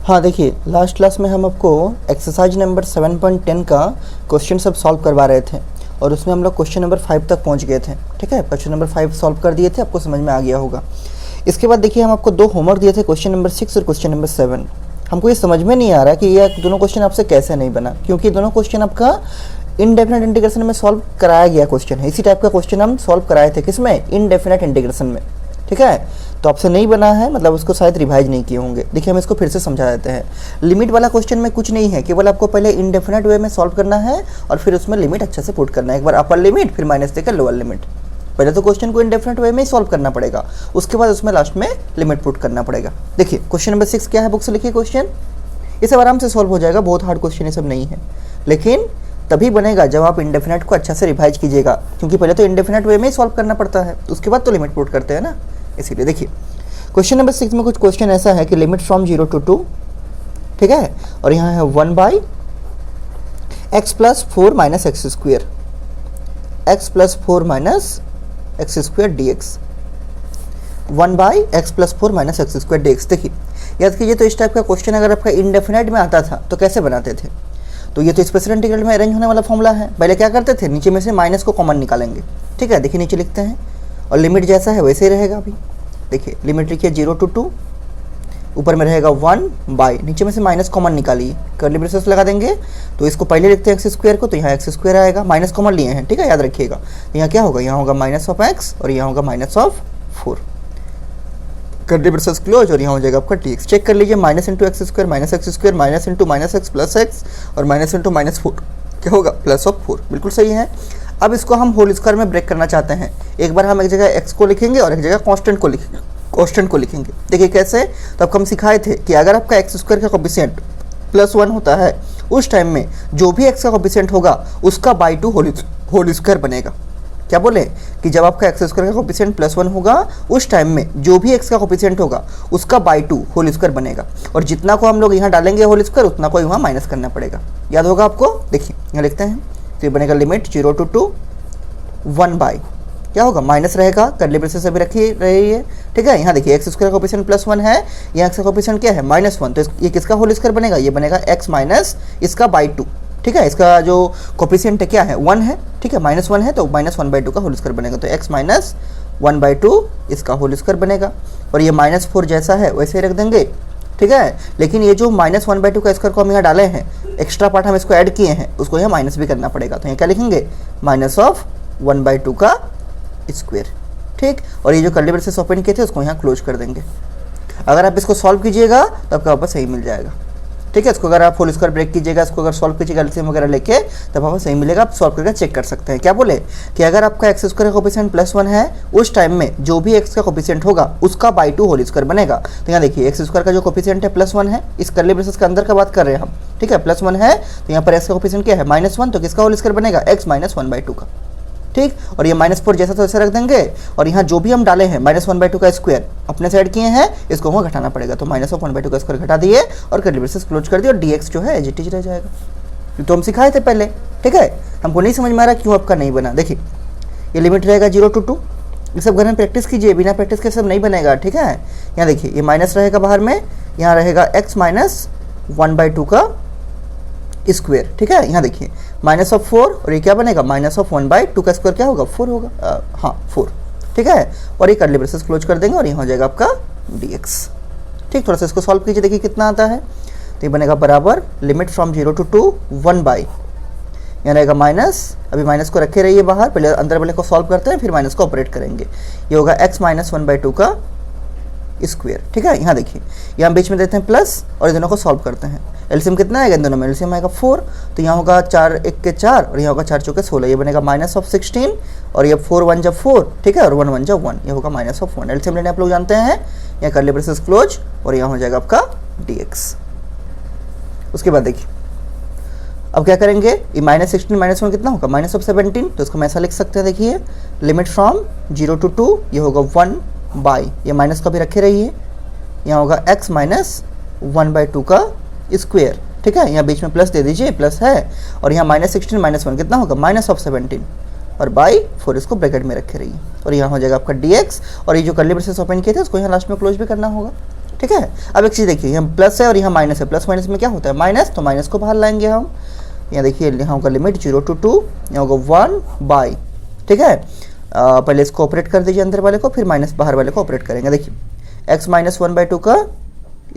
हाँ देखिए, last class में हम आपको एक्सरसाइज नंबर 7.10 का क्वेश्चन सब सॉल्व करवा रहे थे और उसमें हम लोग क्वेश्चन नंबर 5 तक पहुंच गए थे। ठीक है, क्वेश्चन नंबर 5 सॉल्व कर दिए थे, आपको समझ में आ गया होगा। इसके बाद देखिए, हम आपको 2 होमवर्क दिए थे, क्वेश्चन नंबर 6 और क्वेश्चन नंबर 7। हमको ये समझ में नहीं आ रहा कि ये दोनों क्वेश्चन आपसे कैसे नहीं बना, क्योंकि दोनों क्वेश्चन आपका इनडेफिनेट इंटीग्रेशन में सॉल्व कराया गया क्वेश्चन है। इसी टाइप का क्वेश्चन हम सॉल्व कराए थे, किसमें? इनडेफिनेट इंटीग्रेशन में। ठीक है, तो आपसे नहीं बना है, मतलब उसको शायद रिवाइज नहीं किए होंगे। देखिए, हम इसको फिर से समझा देते हैं। लिमिट वाला क्वेश्चन में कुछ नहीं है, केवल आपको पहले इनडेफिनेट वे में सॉल्व करना है और फिर उसमें लिमिट अच्छे से पुट करना है। एक बार अपर लिमिट, फिर माइनस देकर लोअर लिमिट। पहले तो क्वेश्चन को इनडेफिनेट वे में ही सॉल्व करना पड़ेगा, उसके बाद उसमें लास्ट में लिमिट पुट करना पड़ेगा। देखिए, क्वेश्चन नंबर 6 क्या है, बुक से लिखिए क्वेश्चन। ये सब आराम से सॉल्व हो जाएगा, बहुत हार्ड क्वेश्चन ये सब नहीं है, लेकिन तभी बनेगा जब आप इंडेफिनेट को अच्छा से रिवाइज कीजिएगा, क्योंकि पहले तो इंडेफिनेट वे में ही सॉल्व करना पड़ता है, उसके बाद तो लिमिट पुट करते हैं ना, इसीलिए। देखिए, क्वेश्चन नंबर 6 में कुछ क्वेश्चन ऐसा है कि लिमिट फ्रॉम 0 to 2, ठीक है, और यहाँ है 1/x + 4 - x², x + 4 - x² dx, 1/x + 4 - x² dx। देखिए, याद कीजिए, तो इस टाइप का क्वेश्चन अगर आपका इंडेफिनेट में आता था तो कैसे बनाते थे? तो ये तो स्पेशल इंटीग्रल में अरेंज होने वाला फॉर्मूला है। पहले क्या करते थे, नीचे में से माइनस को कॉमन निकालेंगे। ठीक है, देखिए नीचे लिखते हैं, और लिमिट जैसा है वैसे ही रहेगा। अभी देखिए, लिमिट लिखिए 0 to 2, ऊपर में रहेगा 1/, नीचे में से माइनस कॉमन निकालिए, कर्ली ब्रेसेस लगा देंगे। तो इसको पहले लिखते हैं x² को, तो यहाँ x² आएगा, माइनस कॉमन लिए हैं। ठीक है, याद रखिएगा। यहाँ क्या होगा, यहाँ होगा -(x) और यहाँ होगा -(4), कर्ली ब्रेसेस क्लोज, और यहाँ हो जाएगा आपका dx। चेक कर लीजिए, minus into x², minus x², minus into -x plus x, और माइनस इंटू -4 क्या होगा, +4। बिल्कुल सही है। अब इसको हम होल स्क्वायर में ब्रेक करना चाहते हैं। एक बार हम एक जगह x को लिखेंगे और एक जगह कांस्टेंट को लिखेंगे। देखिए कैसे, तो अब हम सिखाए थे कि अगर आपका x² का कोफिशिएंट +1 होता है, उस टाइम में जो भी x का कोफिशिएंट होगा उसका /2 होल स्क्वायर बनेगा। क्या बोले कि जब आपका x² का कोफिशिएंट +1 होगा, उस टाइम में जो भी x का कोफिशिएंट होगा उसका /2 होल स्क्वायर बनेगा, और जितना को हम लोग यहाँ डालेंगे होल स्क्वायर, उतना को यहाँ माइनस करना पड़ेगा। याद होगा आपको? देखिए यहाँ लिखते हैं, तो ये बनेगा लिमिट 0 to 2, 1/, क्या होगा, माइनस रहेगा, कर्ली ब्रेसेस से भी रखी रही है। ठीक है, यहाँ देखिए x² का कोफिशिएंट +1 है, यहाँ x का कोफिशिएंट क्या है, -1, तो ये किसका होल स्क्वायर बनेगा, ये बनेगा x माइनस इसका /2। ठीक है, इसका जो कोफिशिएंट है क्या है, 1 है। ठीक है, -1 है, तो -1/2 का होल स्क्वायर बनेगा, तो x माइनस 1/2 इसका होल स्क्वायर बनेगा, और ये -4 जैसा है वैसे ही रख देंगे। ठीक है, लेकिन ये जो -1/2 का स्क्वायर को हम यहाँ डाले हैं, एक्स्ट्रा पार्ट हम इसको ऐड किए हैं, उसको यहाँ माइनस भी करना पड़ेगा। तो यहाँ क्या लिखेंगे, -1/2 का स्क्वायर। ठीक, और ये जो कर्ली ब्रेसेस ओपन किए थे उसको यहाँ क्लोज कर देंगे। अगर आप इसको सॉल्व कीजिएगा तो आपका वापस सही मिल जाएगा। ठीक है, इसको अगर आप होल स्क्वायर ब्रेक कीजिएगा, इसको अगर सॉल्व कीजिएगा एलसीएम वगैरह लेके, तब आपको सही मिलेगा। आप सॉल्व करके चेक कर सकते हैं। क्या बोले कि अगर आपका x² का कोफिशिएंट +1 है, उस टाइम में जो भी x का कोफिशिएंट होगा उसका /2 होल स्क्वायर बनेगा। तो यहाँ देखिए, x² का जो कोफिशिएंट है +1 है, इस कर्ली ब्रेसेस के अंदर का बात कर रहे हैं हम। ठीक है, +1 है, तो यहाँ पर x का कोफिशिएंट क्या है, -1, तो किसका होल स्क्वायर बनेगा, x माइनस 1/2 का। ठीक, और ये -4 जैसा तो ऐसे रख देंगे, और यहाँ जो भी हम डाले हैं -1/2 का स्क्वायर अपने साइड किए हैं, इसको वहाँ घटाना पड़ेगा, तो -1/2 का स्क्वायर घटा दिए और कर्ली ब्रेसेस क्लोज कर दिए, और dx जो है एज इट इज रह जाएगा। तो हम सिखाए थे पहले। ठीक है, हमको नहीं समझ में आ रहा क्यों आपका नहीं बना। देखिए, ये लिमिट रहेगा 0 to 2, ये सब घर में प्रैक्टिस कीजिए, बिना प्रैक्टिस के सब नहीं बनेगा। ठीक है, यहाँ देखिए, ये माइनस रहेगा बाहर में, यहाँ रहेगा x माइनस 1/2 का स्क्वायर। ठीक है, यहाँ देखिए -4, और ये क्या बनेगा, -1/2 का स्क्वायर क्या होगा, 4 होगा, हाँ 4। ठीक है, और ये कर्ली ब्रेसेस क्लोज कर देंगे, और यहाँ हो जाएगा आपका dx। ठीक, थोड़ा सा इसको सॉल्व कीजिए, देखिए कितना आता है। तो ये बनेगा बराबर लिमिट फ्रॉम 0 to 2, 1/, यहाँ रहेगा माइनस, अभी माइनस को रखे रहिए बाहर, पहले अंदर वाले को सॉल्व करते हैं, फिर माइनस को ऑपरेट करेंगे। ये होगा x माइनस 1/2 का स्क्वायर। ठीक है, यहाँ देखिए, यहाँ बीच में देते हैं प्लस, और इन दोनों को सॉल्व करते हैं। एलसीएम कितना आएगा इन दोनों में, एलसीएम आएगा 4, तो यहाँ होगा 4 1 के 4, और यहाँ होगा 4 चौके 16, ये बनेगा -16, और ये 4 1 जब 4, ठीक है, और 1 1 जब 1, ये होगा -1। एलसीएम लेने आप लोग जानते हैं, यहाँ कर्ली ब्रेसेस क्लोज, और यहाँ हो जाएगा आपका dx। उसके बाद देखिए, अब क्या करेंगे, ये -16 -1 कितना होगा, -17, तो इसको हम ऐसा लिख सकते हैं। देखिए, लिमिट फ्रॉम 0 to 2, ये होगा 1/, ये माइनस का भी रखे रहिए, यहाँ होगा x माइनस 1/2 का स्क्वायर। ठीक है, यहाँ बीच में प्लस दे दीजिए, प्लस है, और यहाँ -16 -1 कितना होगा, -17, और /4 इसको ब्रैकेट में रखे रहिए, और यहाँ हो जाएगा आपका dx। और ये जो कर्ली ब्रेसेस ओपन किए थे उसको यहाँ लास्ट में क्लोज भी करना होगा। ठीक है। अब एक चीज़ देखिए, यहाँ प्लस है और यहाँ माइनस है, प्लस माइनस में क्या होता है माइनस, तो माइनस को बाहर लाएंगे हम। यहाँ देखिए यहाँ होगा लिमिट 0 to 2, यहाँ होगा 1 बाई, ठीक है। पहले इसको ऑपरेट कर दीजिए अंदर वाले को, फिर माइनस बाहर वाले को ऑपरेट करेंगे। देखिए x माइनस 1/2 का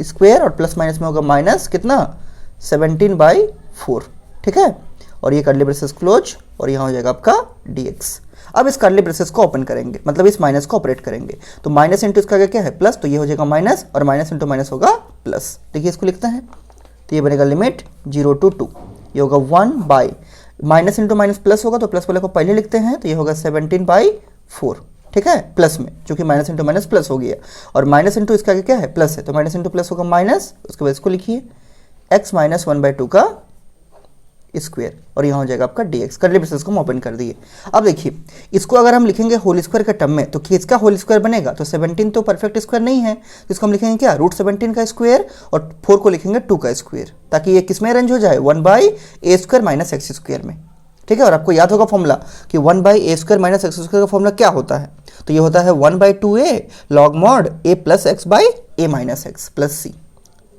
स्क्वायर और प्लस माइनस में होगा माइनस कितना 17/4, ठीक है। और ये कर्ली ब्रेसेस क्लोज और यहाँ हो जाएगा आपका dx। अब इस कर्ली ब्रेसेस को ओपन करेंगे, मतलब इस माइनस को ऑपरेट करेंगे, तो माइनस इंटू इसका क्या है प्लस, तो ये हो जाएगा माइनस और माइनस इंटू माइनस होगा प्लस। देखिए इसको लिखते हैं, तो ये बनेगा लिमिट 0 to 2, ये होगा 1 by, minus into minus plus होगा तो प्लस वाले को पहले लिखते हैं, तो ये होगा 17/4, ठीक है, प्लस में, चूंकि माइनस इंटू माइनस प्लस हो गया और माइनस इंटू इसका क्या है प्लस है, तो माइनस इंटू प्लस होगा माइनस, उसके बाद इसको लिखिए x माइनस 1/2 का स्क्वायर और यहाँ हो जाएगा आपका dx। कर्ली ब्रेसेस को हम ओपन कर दिए। अब देखिए इसको अगर हम लिखेंगे होल स्क्वायर के टर्म में तो किसका होल स्क्वायर बनेगा, तो 17 तो परफेक्ट स्क्वायर नहीं है, तो इसको हम लिखेंगे क्या √17 का स्क्वायर और 4 को लिखेंगे 2 का स्क्वायर, ताकि ये किस में अरेंज हो जाए 1/a² माइनस x² में, ठीक है। और आपको याद होगा फॉर्मूला कि 1/a² माइनस x² का फॉर्मूला क्या होता है, तो ये होता है 1/2a log mod a plus x by a minus x plus c।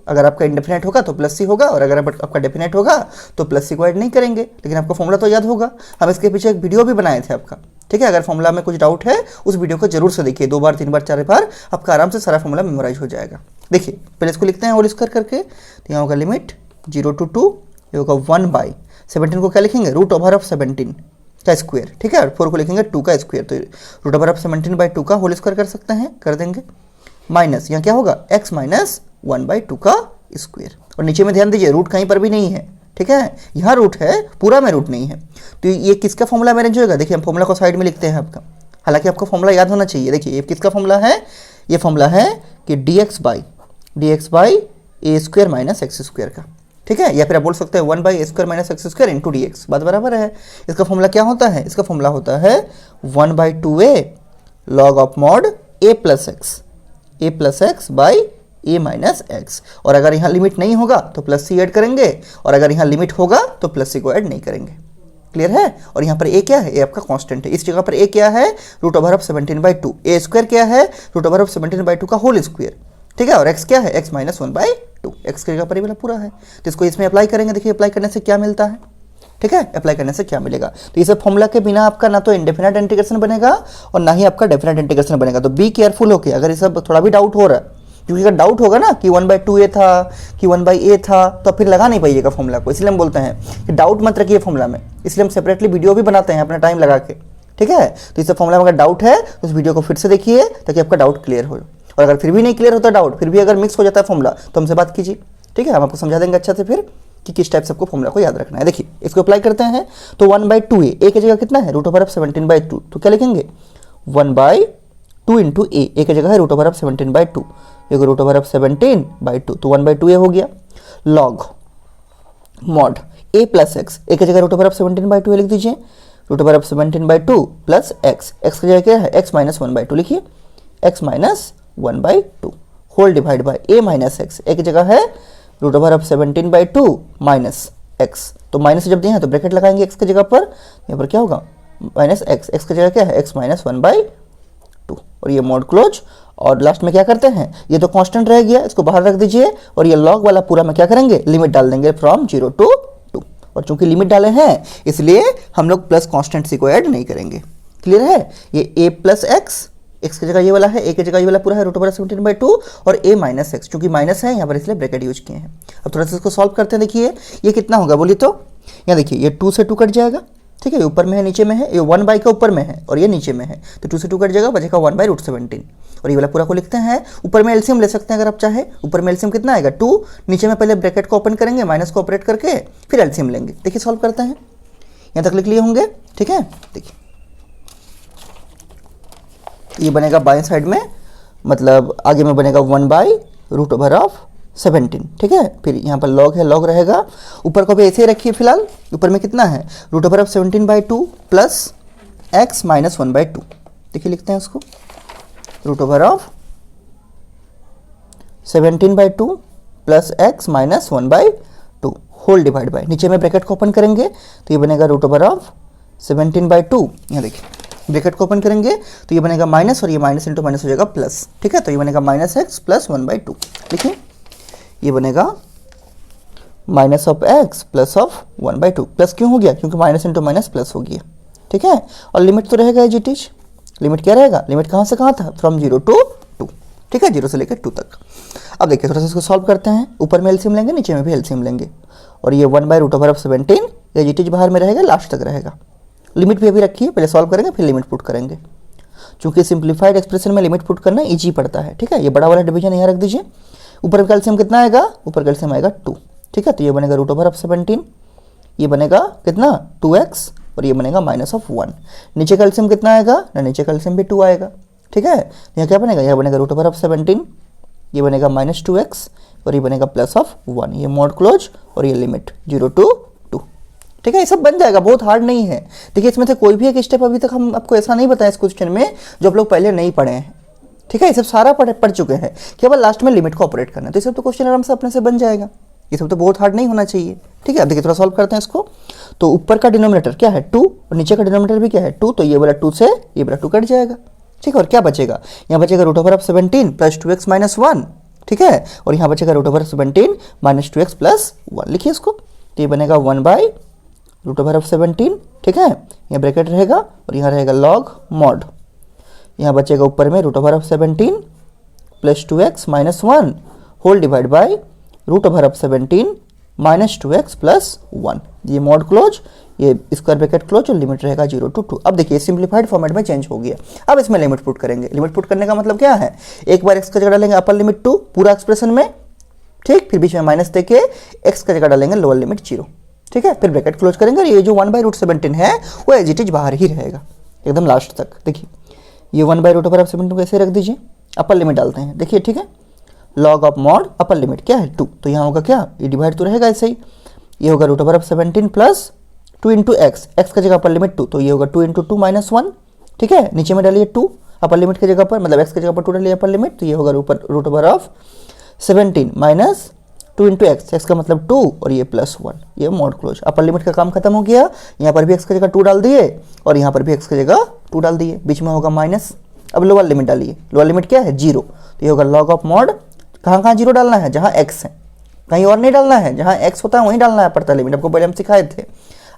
अगर आपका इंडेफिनेट होगा तो प्लस सी होगा और अगर आपका डेफिनेट होगा तो प्लस सी को ऐड नहीं करेंगे, लेकिन आपको फॉर्मूला तो याद होगा। हम इसके पीछे एक वीडियो भी बनाए थे आपका, ठीक है। अगर फॉर्मूला में कुछ डाउट है उस वीडियो को जरूर से देखिए, 2 बार 3 बार 4 बार आपका आराम से सारा फॉर्मूला मेमोराइज हो जाएगा। देखिए पहले इसको लिखते हैं होल स्क्वायर करके, तो यहाँ होगा लिमिट 0 to 2, ये होगा 1 बाई 17 को क्या लिखेंगे √17 का स्क्वायर, ठीक है, और 4 को लिखेंगे 2 का स्क्वायर, तो √17/2 का होल स्क्वायर कर सकते हैं, कर देंगे, माइनस यहाँ क्या होगा x माइनस 1/2 का स्क्वायर। और नीचे में ध्यान दीजिए रूट कहीं पर भी नहीं है, ठीक है, यहाँ रूट है, पूरा में रूट नहीं है, तो ये किसका फॉर्मूला में अरेंज होगा। देखिए हम फॉर्मूला को साइड में लिखते हैं आपका, हालांकि आपको फॉर्मूला याद होना चाहिए। देखिए ये किसका फॉर्मूला है, ये फॉर्मूला है कि dx by a² minus x² का, ठीक है, या फिर आप बोल सकते हैं 1/a² minus x² into dx, बात बराबर है। इसका फॉर्मूला क्या होता है, इसका फॉर्मूला होता है 1/2a log of mod a plus x by a minus x। और अगर यहाँ लिमिट नहीं होगा तो प्लस सी ऐड करेंगे और अगर यहाँ लिमिट होगा तो प्लस सी को ऐड नहीं करेंगे, क्लियर है। और यहाँ पर a क्या है, a आपका कांस्टेंट है, इस जगह पर a क्या है √17/2, a² क्या है √17/2 का होल स्क्वायर, ठीक है, और x क्या है x माइनस 1/2, x की जगह पर ये वाला पूरा है, तो इसको इसमें अप्लाई करेंगे। देखिए अप्लाई करने से क्या मिलता है, ठीक है, अप्लाई करने से क्या मिलेगा, तो ये सब फॉर्मूला के बिना आपका ना तो इंडेफिनेट इंटीग्रेशन बनेगा और ना ही आपका डेफिनेट इंटीग्रेशन बनेगा। तो बी केयरफुल होके, अगर ये सब थोड़ा भी डाउट हो रहा है, क्योंकि अगर डाउट होगा ना कि 1/2a था कि 1/a था तो फिर लगा नहीं पाइएगा फॉर्मूला को, इसलिए हम बोलते हैं कि डाउट मत रखिए फॉर्मूला में, इसलिए हम सेपरेटली वीडियो भी बनाते हैं अपना टाइम लगा के, ठीक है। तो इस फॉर्मूला में अगर डाउट है तो उस वीडियो को फिर से देखिए ताकि आपका डाउट क्लियर हो, और अगर फिर भी नहीं क्लियर होता डाउट, फिर भी अगर मिक्स हो जाता है फॉर्मूला तो हमसे बात कीजिए, ठीक है, हम आपको समझा देंगे अच्छा से फिर कि किस टाइप से आपको फॉर्मूला को याद रखना है। देखिए इसको अप्लाई करते हैं, तो 1/2a, a की जगह कितना है √17/2, तो क्या लिखेंगे 1/2 इंटू a की जगह है √17/2, ये √17/2 तो 1/2a हो गया, log mod a plus x, a की जगह √17/2 लिख दीजिए, √17/2 प्लस x की जगह क्या है x माइनस 1/2 लिखिए, x minus 1/2 whole divide by a minus x, a की जगह है √17/2 माइनस x, तो माइनस जब दिए हैं तो ब्रैकेट लगाएंगे x की जगह पर, यहाँ पर क्या होगा माइनस x की जगह क्या है x माइनस 1/2 और ये मोड क्लोज। और लास्ट में क्या करते हैं, ये तो कांस्टेंट रह गया, इसको बाहर रख दीजिए और ये लॉग वाला पूरा में क्या करेंगे लिमिट डाल देंगे फ्रॉम 0 to 2, और चूंकि लिमिट डाले हैं इसलिए हम लोग प्लस कांस्टेंट सी को ऐड नहीं करेंगे, क्लियर है। ये a प्लस x की जगह ये वाला है, a की जगह ये वाला पूरा है √17/2 और a माइनस x, चूंकि माइनस है यहाँ पर इसलिए ब्रैकेट यूज किए हैं। अब थोड़ा सा इसको सॉल्व करते हैं, देखिए ये कितना होगा बोलिए, तो यहाँ देखिए ये 2 से 2 कट जाएगा, ठीक है, ये ऊपर में है नीचे में है, ये 1 का ऊपर में है और ये नीचे में है, तो 2 से 2 कट जाएगा, बचेगा 1/√17 और ये वाला पूरा को लिखते हैं। ऊपर में एलसीएम ले सकते हैं अगर आप चाहे, ऊपर में एलसीएम कितना आएगा 2, नीचे में पहले ब्रैकेट को ओपन करेंगे, माइनस को ऑपरेट करके फिर एलसीएम लेंगे। देखिए सॉल्व करते हैं, यहाँ तक लिख लिए होंगे, ठीक है। देखिए ये बनेगा बाएं साइड में, मतलब आगे में बनेगा 1/√17, ठीक है, फिर यहाँ पर लॉग है, लॉग रहेगा, ऊपर को भी ऐसे ही रखिए फिलहाल, ऊपर में कितना है √17/2 प्लस x माइनस 1/2, देखिए लिखते हैं उसको √17/2 plus x minus 1/2 whole divide by, नीचे में ब्रैकेट को ओपन करेंगे तो ये बनेगा √17/2, यहाँ देखिए ब्रैकेट को ओपन करेंगे तो ये बनेगा माइनस और ये माइनस इंटू माइनस हो जाएगा प्लस, ठीक है। तो ये बनेगा माइनस एक्स प्लस 1/2, देखिए ये बनेगा minus of x plus of 1/2। Plus क्यों हो गया? क्योंकि माइनस इंटू माइनस प्लस हो गया, ठीक है। और लिमिट तो रहेगा एज इट इज, लिमिट क्या रहेगा? लिमिट कहाँ से कहाँ था? फ्रॉम 0 to 2, ठीक है, 0 से लेकर 2 तक। अब देखिए थोड़ा सा इसको सॉल्व करते हैं। ऊपर में एलसीएम लेंगे, नीचे में भी एलसीएम लेंगे, और ये 1/√17 एज इट इज बाहर में रहेगा, लास्ट तक रहेगा। लिमिट भी अभी रखिए, पहले सॉल्व करेंगे फिर लिमिट पुट करेंगे, क्योंकि सिंप्लीफाइड एक्सप्रेशन में लिमिट पुट करना ईजी पड़ता है, ठीक है। ये बड़ा वाला डिवीजन यहाँ रख दीजिए। ऊपर का एलसीएम कितना आएगा? ऊपर का एलसीएम आएगा 2, ठीक है। तो ये बनेगा √17, ये बनेगा कितना? 2x, और ये बनेगा -1। नीचे का एलसीएम कितना आएगा? ना नीचे का एलसीएम भी 2 आएगा, ठीक है। यहाँ क्या बनेगा? यह बनेगा √17, ये बनेगा -2x, और ये बनेगा +1। ये मॉड क्लोज और ये लिमिट 0 to 2, ठीक है। ये सब बन जाएगा, बहुत हार्ड नहीं है। देखिए इसमें से कोई भी एक स्टेप अभी तक हम आपको ऐसा नहीं बताया इस क्वेश्चन में जो आप लोग पहले नहीं पढ़े हैं, ठीक है। ये सब सारा पढ़ चुके हैं, केवल लास्ट में लिमिट को ऑपरेट करना है। तो ये सब तो क्वेश्चन आराम से अपने से बन जाएगा, ये सब तो बहुत हार्ड नहीं होना चाहिए, ठीक है। अब देखिए थोड़ा सॉल्व करते हैं इसको। तो ऊपर का डिनोमिनेटर क्या है? 2, और नीचे का डिनोमिनेटर भी क्या है? 2। तो ये वाला 2 से ये वाला 2 कट जाएगा, ठीक है। और क्या बचेगा? यहाँ बचेगा √17 + 2x - 1, ठीक है। और यहाँ बचेगा √17 - 2x + 1, लिखिए इसको। तो ये बनेगा 1/√17, ठीक है। यहाँ ब्रैकेट रहेगा और यहाँ रहेगा log mod। यहाँ बचेगा ऊपर में √17 + 2x - 1 whole divide by √17 - 2x + 1। ये मॉड क्लोज, ये स्क्वायर ब्रैकेट क्लोज, और लिमिट रहेगा 0 to 2। अब देखिए सिंप्लीफाइड फॉर्मेट में चेंज हो गया। अब इसमें लिमिट पुट करेंगे। लिमिट पुट करने का मतलब क्या है? एक बार x का जगह डालेंगे अपर लिमिट 2 पूरा एक्सप्रेशन में, ठीक। फिर बीच में माइनस देके x का जगह डालेंगे लोअर लिमिट 0, ठीक है। फिर ब्रैकेट क्लोज करेंगे और ये जो 1/√17 है वो एज इट इज बाहर ही रहेगा एकदम लास्ट तक। देखिए ये 1/√17 को ऐसे रख दीजिए, अपर लिमिट डालते हैं, देखिए, ठीक है। Log of mod upper limit क्या है? 2। तो यहाँ होगा क्या? ये डिवाइड तो रहेगा ऐसे ही, ये होगा √17 + 2 × x, x का जगह अपर लिमिट 2, तो ये होगा 2 × 2 - 1, ठीक है। नीचे में डालिए 2 अपर लिमिट की जगह पर, मतलब x की जगह पर 2 डालिए अपर लिमिट, तो ये होगा √17 - 2 × x का मतलब 2 और ये +1, ये मॉड क्लोज। अपर लिमिट का काम खत्म हो गया। यहाँ पर भी x की जगह 2 डाल दिए और यहाँ पर भी x की जगह 2 डाल दिए, बीच में होगा माइनस। अब लोअर लिमिट डालिए, लोअर लिमिट क्या है? 0। तो ये होगा लॉग ऑफ मॉड, कहाँ कहाँ 0 डालना है? जहाँ x है, कहीं और नहीं डालना है। जहाँ x होता है वहीं डालना है अपर लिमिट, आपको पहले हम सिखाए थे।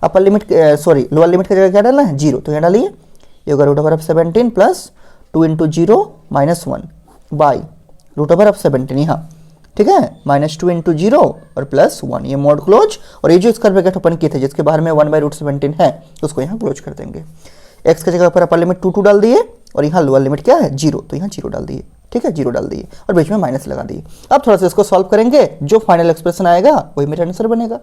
Upper limit sorry lower limit की जगह क्या डालना है? 0। तो यहाँ डालिए, ये होगा √17 + 2 × 0 - 1 बाई √17 यहाँ, ठीक है, -2 × 0 और +1, ये मॉड क्लोज। और ये जो स्क्वायर ब्रैकेट ओपन किए थे जिसके बाहर में 1/√17 है उसको यहाँ क्लोज कर देंगे। x की जगह पर अपर लिमिट 2 डाल दिए और यहाँ लोअर लिमिट क्या है? 0। तो यहाँ 0 डाल दिए, ठीक है, 0 डाल दिए और बीच में माइनस लगा दिए। अब थोड़ा सा इसको सॉल्व करेंगे, जो फाइनल एक्सप्रेशन आएगा वही मेरा आंसर बनेगा।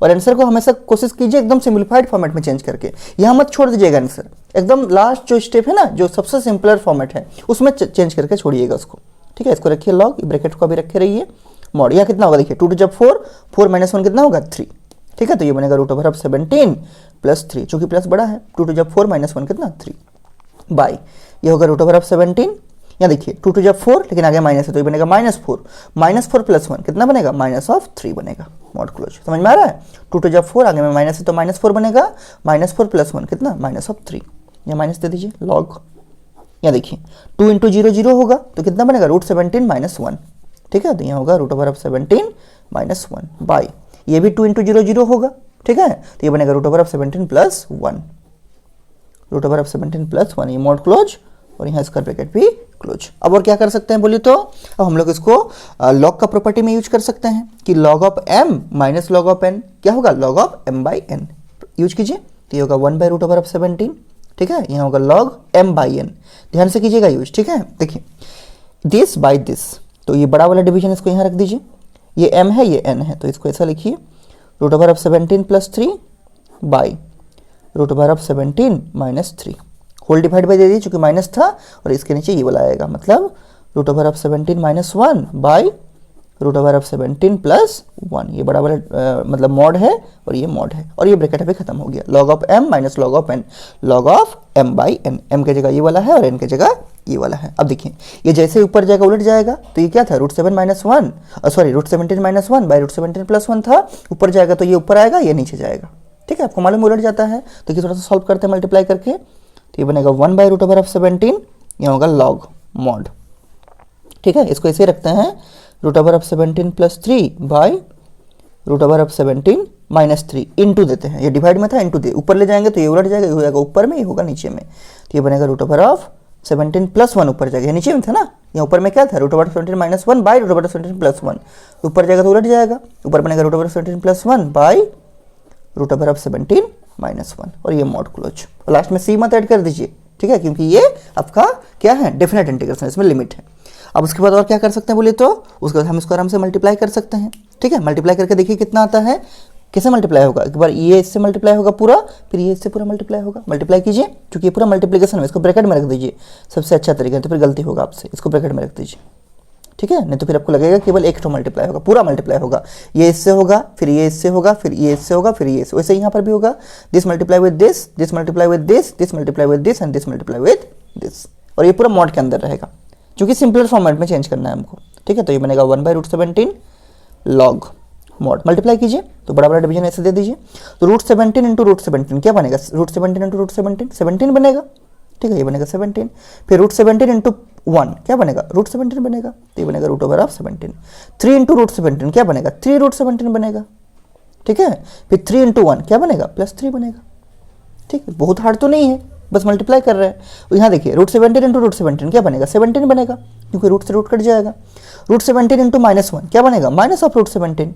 और आंसर को हमेशा कोशिश कीजिए एकदम सिंप्लीफाइड फॉर्मेट में चेंज करके, यहाँ मत छोड़ दीजिएगा आंसर। एकदम लास्ट जो स्टेप है ना, जो सबसे सिंपलर फॉर्मेट है उसमें चेंज करके छोड़िएगा उसको, ठीक है। इसको रखिए लॉग, ब्रैकेट को अभी रखे रहिए। मॉड यहाँ कितना होगा? देखिए 2 × 4, 4 - 1 कितना होगा? 3, ठीक है। तो ये बनेगा √17 + 3, चूंकि प्लस बड़ा है। 2 × 4 - 1 कितना? 3 बाई, ये होगा √17। यहाँ देखिए 2 × 4 लेकिन आगे माइनस है तो ये बनेगा -4, -4 + 1 कितना बनेगा? -3 बनेगा, मॉड क्लोज। समझ में आ रहा है? 2 × 4 आगे में माइनस है तो -4 बनेगा, -4 + 1 कितना? -3। यहाँ माइनस दे दीजिए लॉग। यहाँ देखिए 2 × 0 0 होगा तो कितना बनेगा? √17 - 1, ठीक है। तो यहाँ होगा √17 - 1 बाई, ये भी 2 × 0 0 होगा, ठीक है। तो ये बनेगा √17 + 1, √17 + 1, ये मॉड क्लोज और यहाँ स्क्वायर ब्रैकेट भी क्लोज। अब और क्या कर सकते हैं बोलिए तो? अब हम लोग इसको लॉग का प्रॉपर्टी में यूज कर सकते हैं कि log of m - log of n क्या होगा? log ऑफ m/n यूज कीजिए। तो ये होगा 1/√17, ठीक है। यहाँ होगा log m/n, ध्यान से कीजिएगा यूज, ठीक है। देखिए दिस बाई दिस, तो ये बड़ा वाला डिवीजन इसको यहाँ रख दीजिए। ये m है, ये n है, तो इसको ऐसा लिखिए √17 + 3 बाई √17 - 3 होल डिवाइड बाई दे दीजिए चूंकि माइनस था और इसके नीचे ये वाला आएगा, मतलब √17 - 1 बाई √17 + 1, ये बड़ा वाला मतलब मॉड है और ये मॉड है और ये ब्रैकेट अभी खत्म हो गया। log of m - log of n, log of m/n, m की जगह ये वाला है और n की जगह ये वाला है। अब देखिए ये जैसे ऊपर जाएगा उलट जाएगा, तो ये क्या था? √17 - 1 सॉरी √17 - 1 बाई √17 + 1 था। ऊपर जाएगा तो ये ऊपर आएगा, ये नीचे जाएगा, ठीक है। आपको मालूम उलट जाता है। तो ये थोड़ा सा सॉल्व करते हैं मल्टीप्लाई करके। तो ये बनेगा 1/√17, ये होगा लॉग मॉड। ठीक है, इसको ऐसे रखते हैं √17 + 3/√17 -3 इंटू देते हैं, ये डिवाइड में था इंटू दे, ऊपर ले जाएंगे तो ये उलट जाएगा, ये हो जाएगा ऊपर में, ये होगा नीचे में, तो ये बनेगा √17 + 1 ऊपर जाएगा, नीचे में था ना, यहाँ ऊपर में क्या था √17 - 1/√17 + 1, ऊपर जाएगा तो उलट जाएगा, ऊपर बनेगा √17 + 1/√17 - 1 और ये मॉड क्लोज, और लास्ट में सी मत ऐड कर दीजिए। ठीक है, क्योंकि ये आपका क्या है डेफिनेट इंटीग्रेशन, इसमें लिमिट है। अब उसके बाद और क्या कर सकते हैं बोले तो उसके बाद हम इसको आराम से मल्टीप्लाई कर सकते हैं। ठीक है, मल्टीप्लाई करके देखिए कितना आता है, कैसे मल्टीप्लाई होगा, एक बार ये इससे मल्टीप्लाई होगा पूरा, फिर ये इससे पूरा मल्टीप्लाई होगा, मल्टीप्लाई कीजिए, क्योंकि ये पूरा मल्टीप्लिकेशन है, इसको ब्रैकेट में रख दीजिए, सबसे अच्छा तरीका है, तो फिर गलती होगा आपसे, इसको ब्रैकेट में रख दीजिए। ठीक है, नहीं तो फिर आपको लगेगा केवल एक तो मल्टीप्लाई होगा, पूरा मल्टीप्लाई होगा, ये इससे होगा, फिर ये इससे होगा, फिर ये इससे होगा, फिर ये इससे, वैसे यहाँ पर भी होगा, this multiply with this, this multiply with this, this multiply with this and this multiply with this, और ये पूरा मॉड के अंदर रहेगा, क्योंकि सिंपलर फॉर्मेट में चेंज करना है हमको। ठीक है, तो ये बनेगा 1/√17 लॉग मॉड, मल्टीप्लाई कीजिए तो बड़ा बड़ा डिवीजन ऐसे दे दीजिए, तो √17 × √17 क्या बनेगा, √17 × √17 17 बनेगा। ठीक है, ये बनेगा 17, फिर √17 × 1 क्या बनेगा, √17 बनेगा, तो ये बनेगा √17, 3 × √17 क्या बनेगा, 3√17 बनेगा। ठीक है, फिर 3 × 1 क्या बनेगा, +3 बनेगा। ठीक है, बहुत हार्ड तो नहीं है, बस मल्टीप्लाई कर रहे हैं। यहाँ देखिए √17 × √17 क्या बनेगा, 17 बनेगा, क्योंकि रूट से रूट कट जाएगा। √17 × -1 क्या बनेगा, -(√17).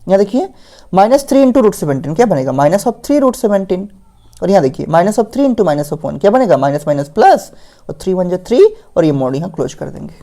यहाँ देखिए -3 × √17 क्या बनेगा, -3√17। और यहाँ देखिए -3 × -1 क्या बनेगा, माइनस माइनस प्लस, और 3 1 = 3, और ये मॉड यहाँ क्लोज कर देंगे।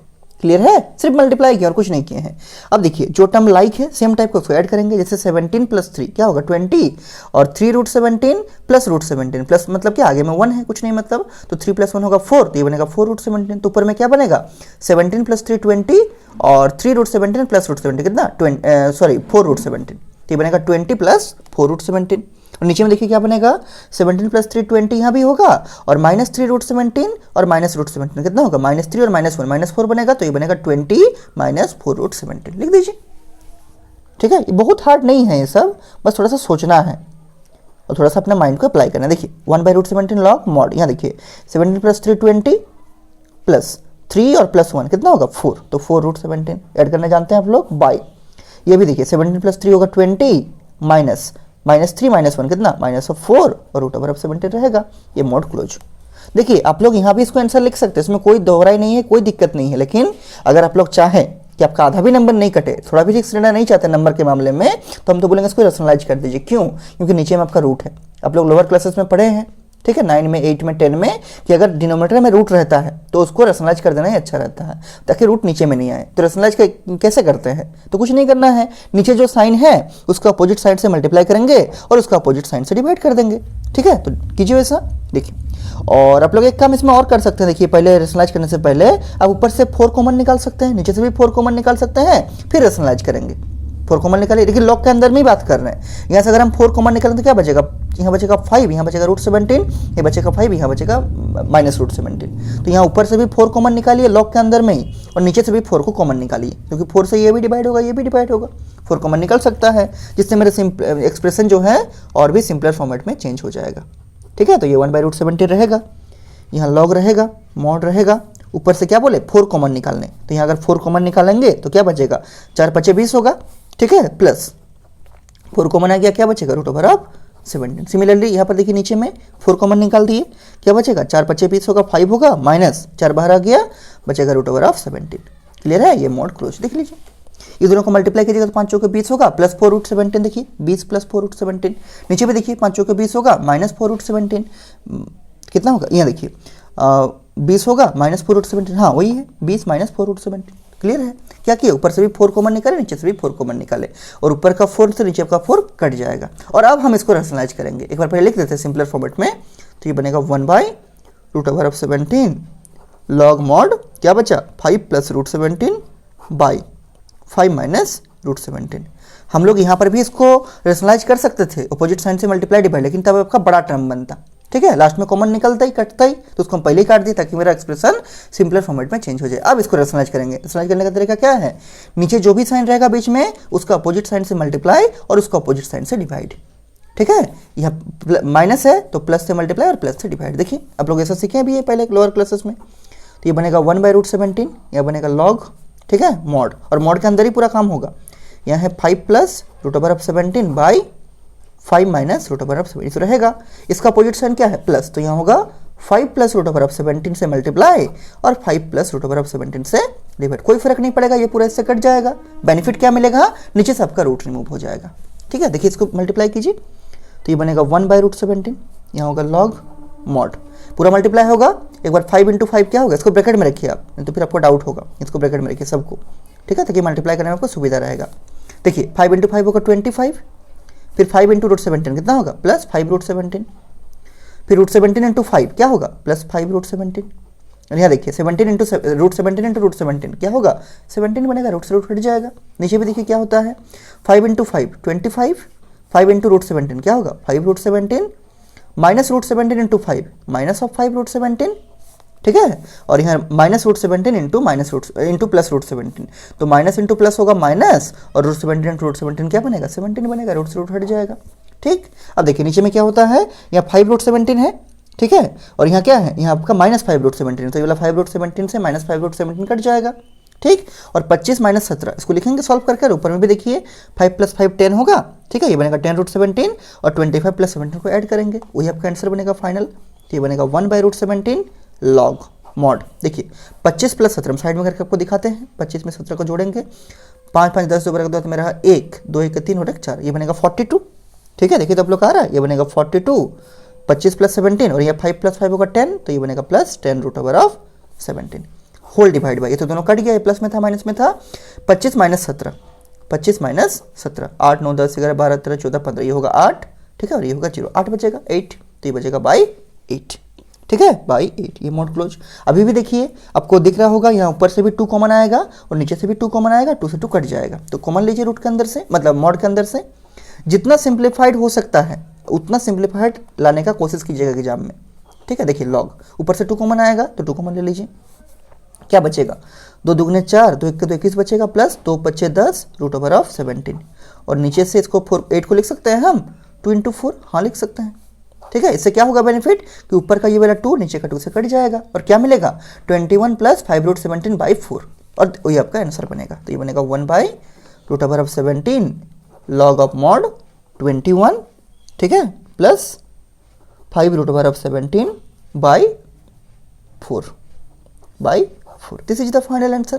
क्लियर है, सिर्फ मल्टीप्लाई किया और कुछ नहीं किए हैं। अब देखिए जो टर्म लाइक है सेम टाइप को ऐड करेंगे, जैसे 17 + 3 क्या होगा 20, और 3√17 + √17 प्लस मतलब क्या आगे में 1 है, कुछ नहीं मतलब, तो 3 + 1 होगा 4, तो ये बनेगा 4√17। तो ऊपर में क्या बनेगा 17 + 3 20, और 3√17 + √17 कितना 4√17, तो ये बनेगा 20 + 4√17। और नीचे में देखिए क्या बनेगा 17 + 3 20 यहाँ भी होगा, और -3√17 और -√17 कितना होगा -3 और -1 -4 बनेगा, तो ये बनेगा 20 - 4√17 लिख दीजिए। ठीक है, ये बहुत हार्ड नहीं है, ये सब बस थोड़ा सा सोचना है और थोड़ा सा अपने माइंड को अप्लाई करना है। देखिए 1/√17 लॉग मॉड, यहाँ देखिए 17 + 3 20 प्लस 3 और +1 कितना होगा 4, तो 4√17 ऐड करने जानते हैं आप लोग बाय। ये भी देखिए 17 + 3 होगा 20 माइनस -3 -1 कितना -4 और √17 रहेगा, ये मॉड क्लोज। देखिए आप लोग यहाँ भी इसको आंसर लिख सकते हैं, इसमें कोई दोहराई नहीं है, कोई दिक्कत नहीं है, लेकिन अगर आप लोग चाहें कि आपका आधा भी नंबर नहीं कटे, थोड़ा भी रिस्क लेना नहीं चाहते नंबर के मामले में, तो हम तो बोलेंगे इसको रैशनलाइज कर दीजिए। क्यों, क्योंकि नीचे में आपका रूट है, आप लोग लोअर क्लासेस में पढ़े हैं, ठीक है 9 में 8 में 10 में, कि अगर डिनोमिनेटर में रूट रहता है तो उसको रैशनलाइज कर देना ही अच्छा रहता है, ताकि रूट नीचे में नहीं आए। तो रैशनलाइज कैसे करते हैं, तो कुछ नहीं करना है, नीचे जो साइन है उसका अपोजिट साइड से मल्टीप्लाई करेंगे और उसका अपोजिट साइड से डिवाइड कर देंगे। ठीक है, तो कीजिए वैसा। देखिए और आप लोग एक काम इसमें और कर सकते हैं, देखिए पहले रैशनलाइज करने से पहले आप ऊपर से 4 कॉमन निकाल सकते हैं, नीचे से भी 4 कॉमन निकाल सकते हैं, फिर रैशनलाइज करेंगे। 4 कॉमन निकालिए, देखिए लॉग के अंदर में ही बात कर रहे हैं। यहाँ से अगर हम 4 कॉमन निकालें तो क्या बचेगा, यहाँ बचेगा 5, यहाँ बचेगा √17, ये बचेगा 5, यहाँ बचेगा -√17। तो यहाँ ऊपर से भी 4 कॉमन निकालिए लॉग के अंदर में ही, और नीचे से भी 4 को कॉमन निकालिए, क्योंकि 4 से ये भी डिवाइड होगा, ये भी डिवाइड होगा, 4 कॉमन निकल सकता है, जिससे मेरे एक्सप्रेशन जो है और भी सिंपलर फॉर्मेट में चेंज हो जाएगा। ठीक है, तो ये 1/√17 रहेगा, यहाँ लॉग रहेगा, मॉड रहेगा, ऊपर से क्या बोले 4 कॉमन निकालने, तो यहाँ अगर 4 कॉमन निकालेंगे तो क्या बचेगा 4 × 5 = 20 होगा। ठीक है, प्लस 4 कॉमन आ गया, क्या बचेगा √17। सिमिलरली यहाँ पर देखिए नीचे में 4 कॉमन निकाल दिए, क्या बचेगा 4 × 5 = 20 होगा, 5 होगा, माइनस 4 बाहर आ गया, बचेगा √17। क्लियर है, ये मॉड क्लोज। देख लीजिए ये दोनों को मल्टीप्लाई कीजिएगा तो 5 × 4 = 20 होगा, प्लस 4√17 देखिए 20 + 4√17, नीचे भी देखिए 5 × 4 = 20 होगा, माइनस 4√17 कितना होगा, यहाँ देखिए 20 होगा माइनस 4√17, हाँ वही है 20 - 4√17। क्लियर है, क्या किया ऊपर से भी 4 कॉमन निकाले, नीचे से भी 4 कॉमन निकाले, और ऊपर का 4 से नीचे का 4 कट जाएगा। और अब हम इसको रैशनलाइज करेंगे, एक बार पहले लिख देते हैं सिंपलर फॉर्मेट में, तो ये बनेगा 1/√17 लॉग मॉड, क्या बचा 5 + √17 बाई 5 - √17। हम लोग यहाँ पर भी इसको रैशनलाइज कर सकते थे अपोजिट साइन से मल्टीप्लाई डिवाइड, लेकिन तब आपका बड़ा टर्म बनता। ठीक है, लास्ट में कॉमन निकलता ही कटता ही, तो उसको हम पहले ही काट दिए ताकि मेरा एक्सप्रेशन सिंपलर फॉर्मेट में चेंज हो जाए। अब इसको रैशनलाइज करेंगे, रैशनलाइज करने का तरीका क्या है, नीचे जो भी साइन रहेगा बीच में उसका अपोजिट साइन से मल्टीप्लाई और उसका अपोजिट साइन से डिवाइड। ठीक है, यह माइनस है तो प्लस से मल्टीप्लाई और प्लस से डिवाइड। देखिए आप लोग ऐसा सीखे भी है पहले लोअर क्लासेस में। तो ये बनेगा 1/√17, यह बनेगा लॉग, ठीक है, मॉड, और मॉड के अंदर ही पूरा काम होगा। यहाँ है 5 प्लस √17 बाई 5 माइनस √17 रहेगा। इसका अपोजिट साइन क्या है, प्लस, तो यहाँ होगा 5 प्लस √17 से मल्टीप्लाई और 5 प्लस √17 से डिवाइड। कोई फर्क नहीं पड़ेगा, ये पूरा इससे कट जाएगा। बेनिफिट क्या मिलेगा, नीचे से आपका रूट रिमूव हो जाएगा। ठीक है, देखिए इसको मल्टीप्लाई कीजिए तो ये बनेगा 1/√17, यहाँ होगा लॉग मॉड, पूरा मल्टीप्लाई होगा। एक बार 5 × 5 क्या होगा, इसको ब्रैकेट में रखिए आप, नहीं तो फिर आपको डाउट होगा। इसको ब्रैकेट में रखिए सबको, ठीक है, ताकि मल्टीप्लाई करने में आपको सुविधा रहेगा। देखिए 5 × 5 होगा 25, फिर 5 × √17 कितना होगा, प्लस 5√17, फिर √17 × 5 क्या होगा, प्लस 5√17। और यहाँ देखिए 17 × √17 क्या होगा, 17 बनेगा, रूट से रूट हट जाएगा। नीचे भी देखिए क्या होता है, 5 × 5 25, 5 × √17 क्या होगा, 5√17 माइनस √17 × 5 माइनस ऑफ 5√17, ठीक है, और यहाँ माइनस √17 इंटू प्लस √17, तो माइनस इंटू प्लस होगा माइनस, और √17 × √17 क्या बनेगा, 17 बनेगा, रूट से रूट हट जाएगा। ठीक, अब देखिए नीचे में क्या होता है, यहाँ 5√17 है, ठीक है, और यहाँ क्या है, यहाँ आपका माइनस 5√17, तो ये वाला 5√17 से माइनस 5√17 कट जाएगा। ठीक, और 25 माइनस 17 इसको लिखेंगे सॉल्व करके, ऊपर में भी देखिए 5 + 5 10 होगा, ठीक है, ये बनेगा 10√17 और 25 + 17 को ऐड करेंगे, वही आपका आंसर बनेगा फाइनल। तो ये बनेगा 1/√17 लॉग मॉड। देखिए 25 + 17 हम साइड में करके आपको दिखाते हैं, 25 में 17 को जोड़ेंगे, 5 5 10 2 तो मेरा 1 2 1 3 और 4, ये बनेगा 42। ठीक है, देखिए तो आप लोग आ रहा है, ये बनेगा 42, 25 + 17 और ये 5 + 5 होगा 10, तो ये बनेगा प्लस 10√17 होल डिवाइड बाई, ये तो दोनों कट गया, ये प्लस में था माइनस में था। 25 माइनस 17, 25 माइनस 17, 8 9 10 11 12 13 14 15, ये होगा 8, ठीक है, और ये होगा 0, 8 बचेगा 8, तो ये बचेगा बाई 8, ठीक है, बाई 8, ये मॉड क्लोज। अभी भी देखिए आपको दिख रहा होगा, यहाँ ऊपर से भी 2 कॉमन आएगा और नीचे से भी 2 कॉमन आएगा, 2 से 2 कट जाएगा, तो कॉमन लीजिए रूट के अंदर से, मतलब मॉड के अंदर से। जितना सिंप्लीफाइड हो सकता है उतना सिंप्लीफाइड लाने का कोशिश कीजिएगा एग्जाम में। ठीक है, देखिए लॉग, ऊपर से 2 कॉमन आएगा तो 2 कॉमन ले लीजिए, क्या बचेगा, 2 दूगुने 4, 2 1 21 बचेगा, प्लस 2 5 10 √17, और नीचे से इसको 8 को लिख सकते हैं हम 2 × 4, हाँ लिख सकते हैं। ठीक है, इससे क्या होगा बेनिफिट कि ऊपर का ये वाला 2 नीचे का 2 से कट जाएगा, और क्या मिलेगा 21 + 5√17/4, और वही आपका आंसर बनेगा। तो ये बनेगा 1/√17 लॉग ऑफ मॉड 21, ठीक है, plus 5√17/4 this is the final answer.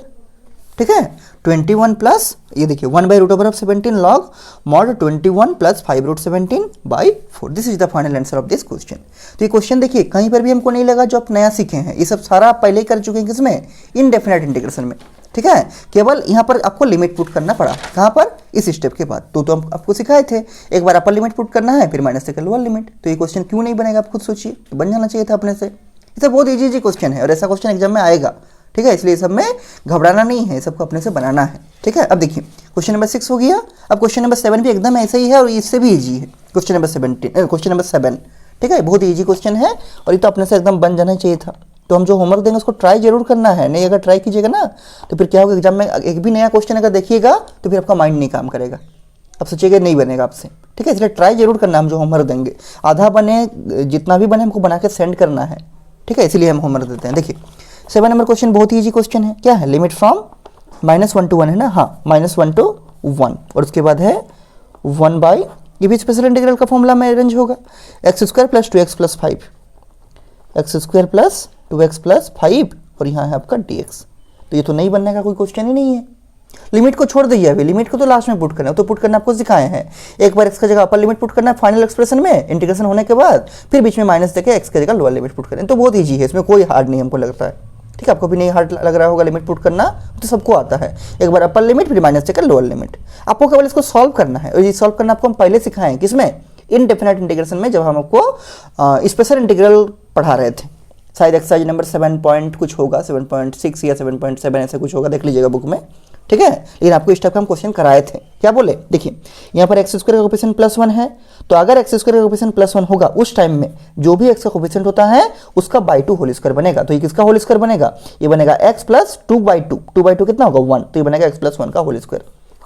ठीक है, 21 प्लस ये देखिए 1/√17 log mod 21 + 5√17/4 this is the final answer of this question. तो ये क्वेश्चन देखिए कहीं पर भी हमको नहीं लगा जो आप नया सीखे हैं, ये सब सारा आप पहले ही कर चुके हैं, किसमें, इनडेफिनेट इंटीग्रेशन में। ठीक है, केवल यहाँ पर आपको लिमिट पुट करना पड़ा, कहाँ पर, इस स्टेप के बाद। तो हम आपको सिखाए थे, एक बार अपर लिमिट पुट करना है, फिर माइनस से लोअर लिमिट। तो ये क्वेश्चन क्यों नहीं बनेगा आप खुद सोचिए, बन जाना चाहिए था अपने से। ये सब बहुत इजी क्वेश्चन है और ऐसा क्वेश्चन एग्जाम में आएगा। ठीक है, इसलिए सब में घबराना नहीं है, सबको अपने से बनाना है। ठीक है, अब देखिए क्वेश्चन नंबर 6 हो गया। अब क्वेश्चन नंबर 7 भी एकदम ऐसा ही है और इससे भी इजी है। क्वेश्चन नंबर 7, ठीक है, बहुत इजी क्वेश्चन है और ये तो अपने से एकदम बन जाना चाहिए था। तो हम जो होमवर्क देंगे उसको ट्राई जरूर करना है, नहीं अगर ट्राई कीजिएगा ना तो फिर क्या होगा, एग्जाम में एक भी नया क्वेश्चन अगर देखिएगा तो फिर आपका माइंड नहीं काम करेगा, अब सोचिएगा नहीं बनेगा आपसे। ठीक है, इसलिए ट्राई जरूर करना, हम जो होमवर्क देंगे आधा बने जितना भी बने हमको बना के सेंड करना है। ठीक है, इसलिए हम होमवर्क देते हैं। देखिए 7 नंबर क्वेश्चन बहुत ही ईजी क्वेश्चन है, क्या है, लिमिट फ्रॉम -1 to 1 है ना, हाँ, -1 to 1, और उसके बाद है 1/, ये भी स्पेशल इंटीग्रल का फॉर्मूला में अरेंज होगा, x² + 2x + 5, x² + 2x + 5, और यहाँ है आपका dx। तो ये तो नहीं बनने का कोई क्वेश्चन ही नहीं है। लिमिट को छोड़ दीजिए, अभी लिमिट को तो लास्ट में पुट करना है, तो पुट करना आपको सिखाए हैं। एक बार x का जगह अपर लिमिट पुट करना है फाइनल एक्सप्रेशन में इंटीग्रेशन होने के बाद, फिर बीच में माइनस देके x की जगह लोअर लिमिट पुट करें, तो बहुत ईजी है, इसमें कोई हार्ड नहीं हमको लगता है। ठीक है, आपको भी नहीं हार्ड लग रहा होगा लिमिट पुट करना, तो सबको आता है। एक बार अपर लिमिट फिर माइनस देकर लोअर लिमिट, आपको केवल इसको सॉल्व करना है, और ये सॉल्व करना आपको हम पहले सिखाएं, किसमें, इनडेफिनेट इंटीग्रेशन में, जब हम आपको स्पेशल इंटीग्रल पढ़ा रहे थे। शायद एक्सरसाइज नंबर 7 पॉइंट कुछ होगा, 7.6 या 7.7 ऐसे कुछ होगा, देख लीजिएगा बुक में। ठीक है, लेकिन आपको इस टाइप का हम क्वेश्चन कराए थे। क्या बोले, देखिए यहाँ पर x² का कोएफिशिएंट +1 है, तो अगर x² का कोएफिशिएंट +1 होगा उस टाइम में जो भी x का कोएफिशिएंट होता है उसका /2 होल स्क्वायर बनेगा। तो ये किसका होल स्क्वायर बनेगा, ये बनेगा x + 2/2, 2/2 कितना होगा 1, तो ये बनेगा x + 1 का होल स्क्वायर।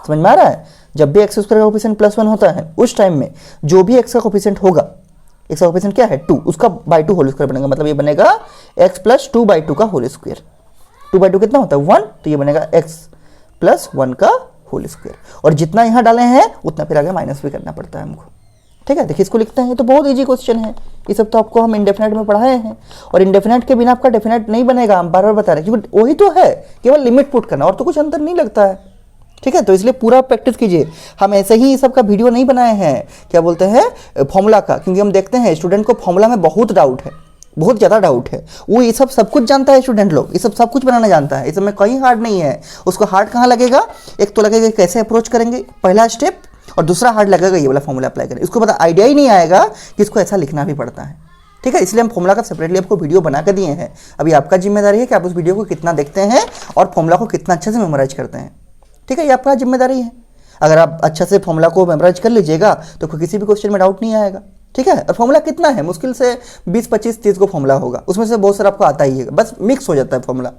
समझ में आ रहा है? जब भी एक्स स्क्वायर का कोफिशिएंट +1 होता है उस टाइम में जो भी एक्स का कोफिशिएंट होगा, एक्स का कोफिशिएंट क्या है 2, उसका बाई 2 होल स्क्वायर बनेगा, मतलब ये बनेगा x + 2/2 का होल स्क्वायर। 2/2 कितना होता है 1, तो ये बनेगा x + 1 का होल स्क्वायर। और जितना यहाँ डाले हैं उतना फिर आगे माइनस भी करना पड़ता है हमको। ठीक है, देखिए इसको लिखते हैं, ये तो बहुत इजी क्वेश्चन है, ये सब तो आपको हम इंडेफिनेट में पढ़ाए हैं। और इंडेफिनेट के बिना आपका डेफिनेट नहीं बनेगा, हम बार बार बता रहे हैं, क्योंकि वही तो है, केवल लिमिट पुट करना, और तो कुछ अंतर नहीं लगता है। ठीक है, तो इसलिए पूरा प्रैक्टिस कीजिए। हम ऐसे ही सब का वीडियो नहीं बनाए हैं, क्या बोलते हैं, फॉर्मूला का, क्योंकि हम देखते हैं स्टूडेंट को फॉर्मूला में बहुत डाउट है, बहुत ज़्यादा डाउट है। वो ये सब कुछ जानता है स्टूडेंट लोग, ये सब कुछ बनाना जानता है, इस में कहीं हार्ड नहीं है। उसको हार्ड कहाँ लगेगा, एक तो लगेगा कैसे अप्रोच करेंगे पहला स्टेप, और दूसरा हार्ड लगेगा ये वाला फॉर्मूला अप्लाई करें। इसको पता आइडिया ही नहीं आएगा कि इसको ऐसा लिखना भी पड़ता है। ठीक है, इसलिए हम फॉर्मूला का सेपरेटली आपको वीडियो बना के दिए हैं। अभी आपका जिम्मेदारी है कि आप उस वीडियो को कितना देखते हैं और फॉर्मूला को कितना अच्छे से मेमोराइज करते हैं। ठीक है, ये आपका जिम्मेदारी है। अगर आप अच्छा से फॉर्मूला को मेमोराइज कर लीजिएगा तो किसी भी क्वेश्चन में डाउट नहीं आएगा। ठीक है, और फॉर्मूला कितना है, मुश्किल से 20, 25, 30 को फॉर्मूला होगा, उसमें से बहुत सारा आपको आता ही है, बस मिक्स हो जाता है फॉर्मूला।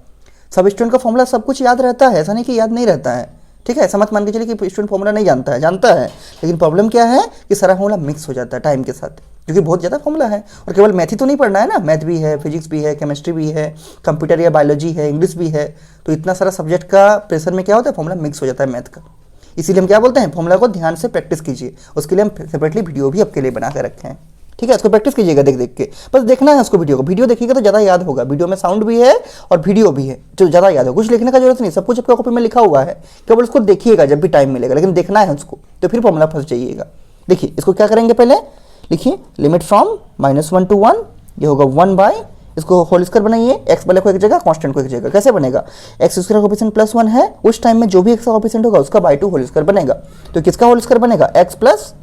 सब स्टूडेंट का फॉर्मूला सब कुछ याद रहता है, ऐसा नहीं कि याद नहीं रहता है। ठीक है, ऐसा मत मान के चलिए कि स्टूडेंट फॉर्मूला नहीं जानता है, जानता है, लेकिन प्रॉब्लम क्या है कि सारा फॉर्मूला मिक्स हो जाता है टाइम के साथ, क्योंकि बहुत ज़्यादा फॉर्मूला है। और केवल मैथ ही तो नहीं पढ़ना है ना, मैथ भी है, फिजिक्स भी है, केमिस्ट्री भी है, कंप्यूटर या बायोलॉजी है, इंग्लिश भी है। तो इतना सारा सब्जेक्ट का प्रेशर में क्या होता है, फॉर्मूला मिक्स हो जाता है मैथ का। इसीलिए हम क्या बोलते हैं, फॉर्मूला को ध्यान से प्रैक्टिस कीजिए, उसके लिए हम सेपरेटली वीडियो भी आपके लिए बना कर रखे हैं। ठीक है, इसको प्रैक्टिस कीजिएगा देख देख के, बस देखना है उसको, वीडियो को, वीडियो देखिएगा तो ज़्यादा याद होगा। वीडियो में साउंड भी है और वीडियो भी है, जो ज़्यादा याद होगा। कुछ लिखने का जरूरत नहीं, सब कुछ आपका कॉपी में लिखा हुआ है, केवल उसको देखिएगा जब भी टाइम मिलेगा, लेकिन देखना है उसको, तो फिर फॉर्मूला फंस जाइएगा। देखिए इसको क्या करेंगे, पहले लिखिए लिमिट फ्रॉम -1 to 1, ये होगा 1/, इसको होल स्क्वायर बनाइए, एक्स वाले को एक जगह, कांस्टेंट को एक जगह। कैसे बनेगा, एक्स स्क्वायर का कोफिशिएंट +1 है, उस टाइम में जो भी एक्स का कोफिशिएंट होगा उसका बाई 2 होल स्क्वायर बनेगा। तो किसका होल स्क्वायर बनेगा, x +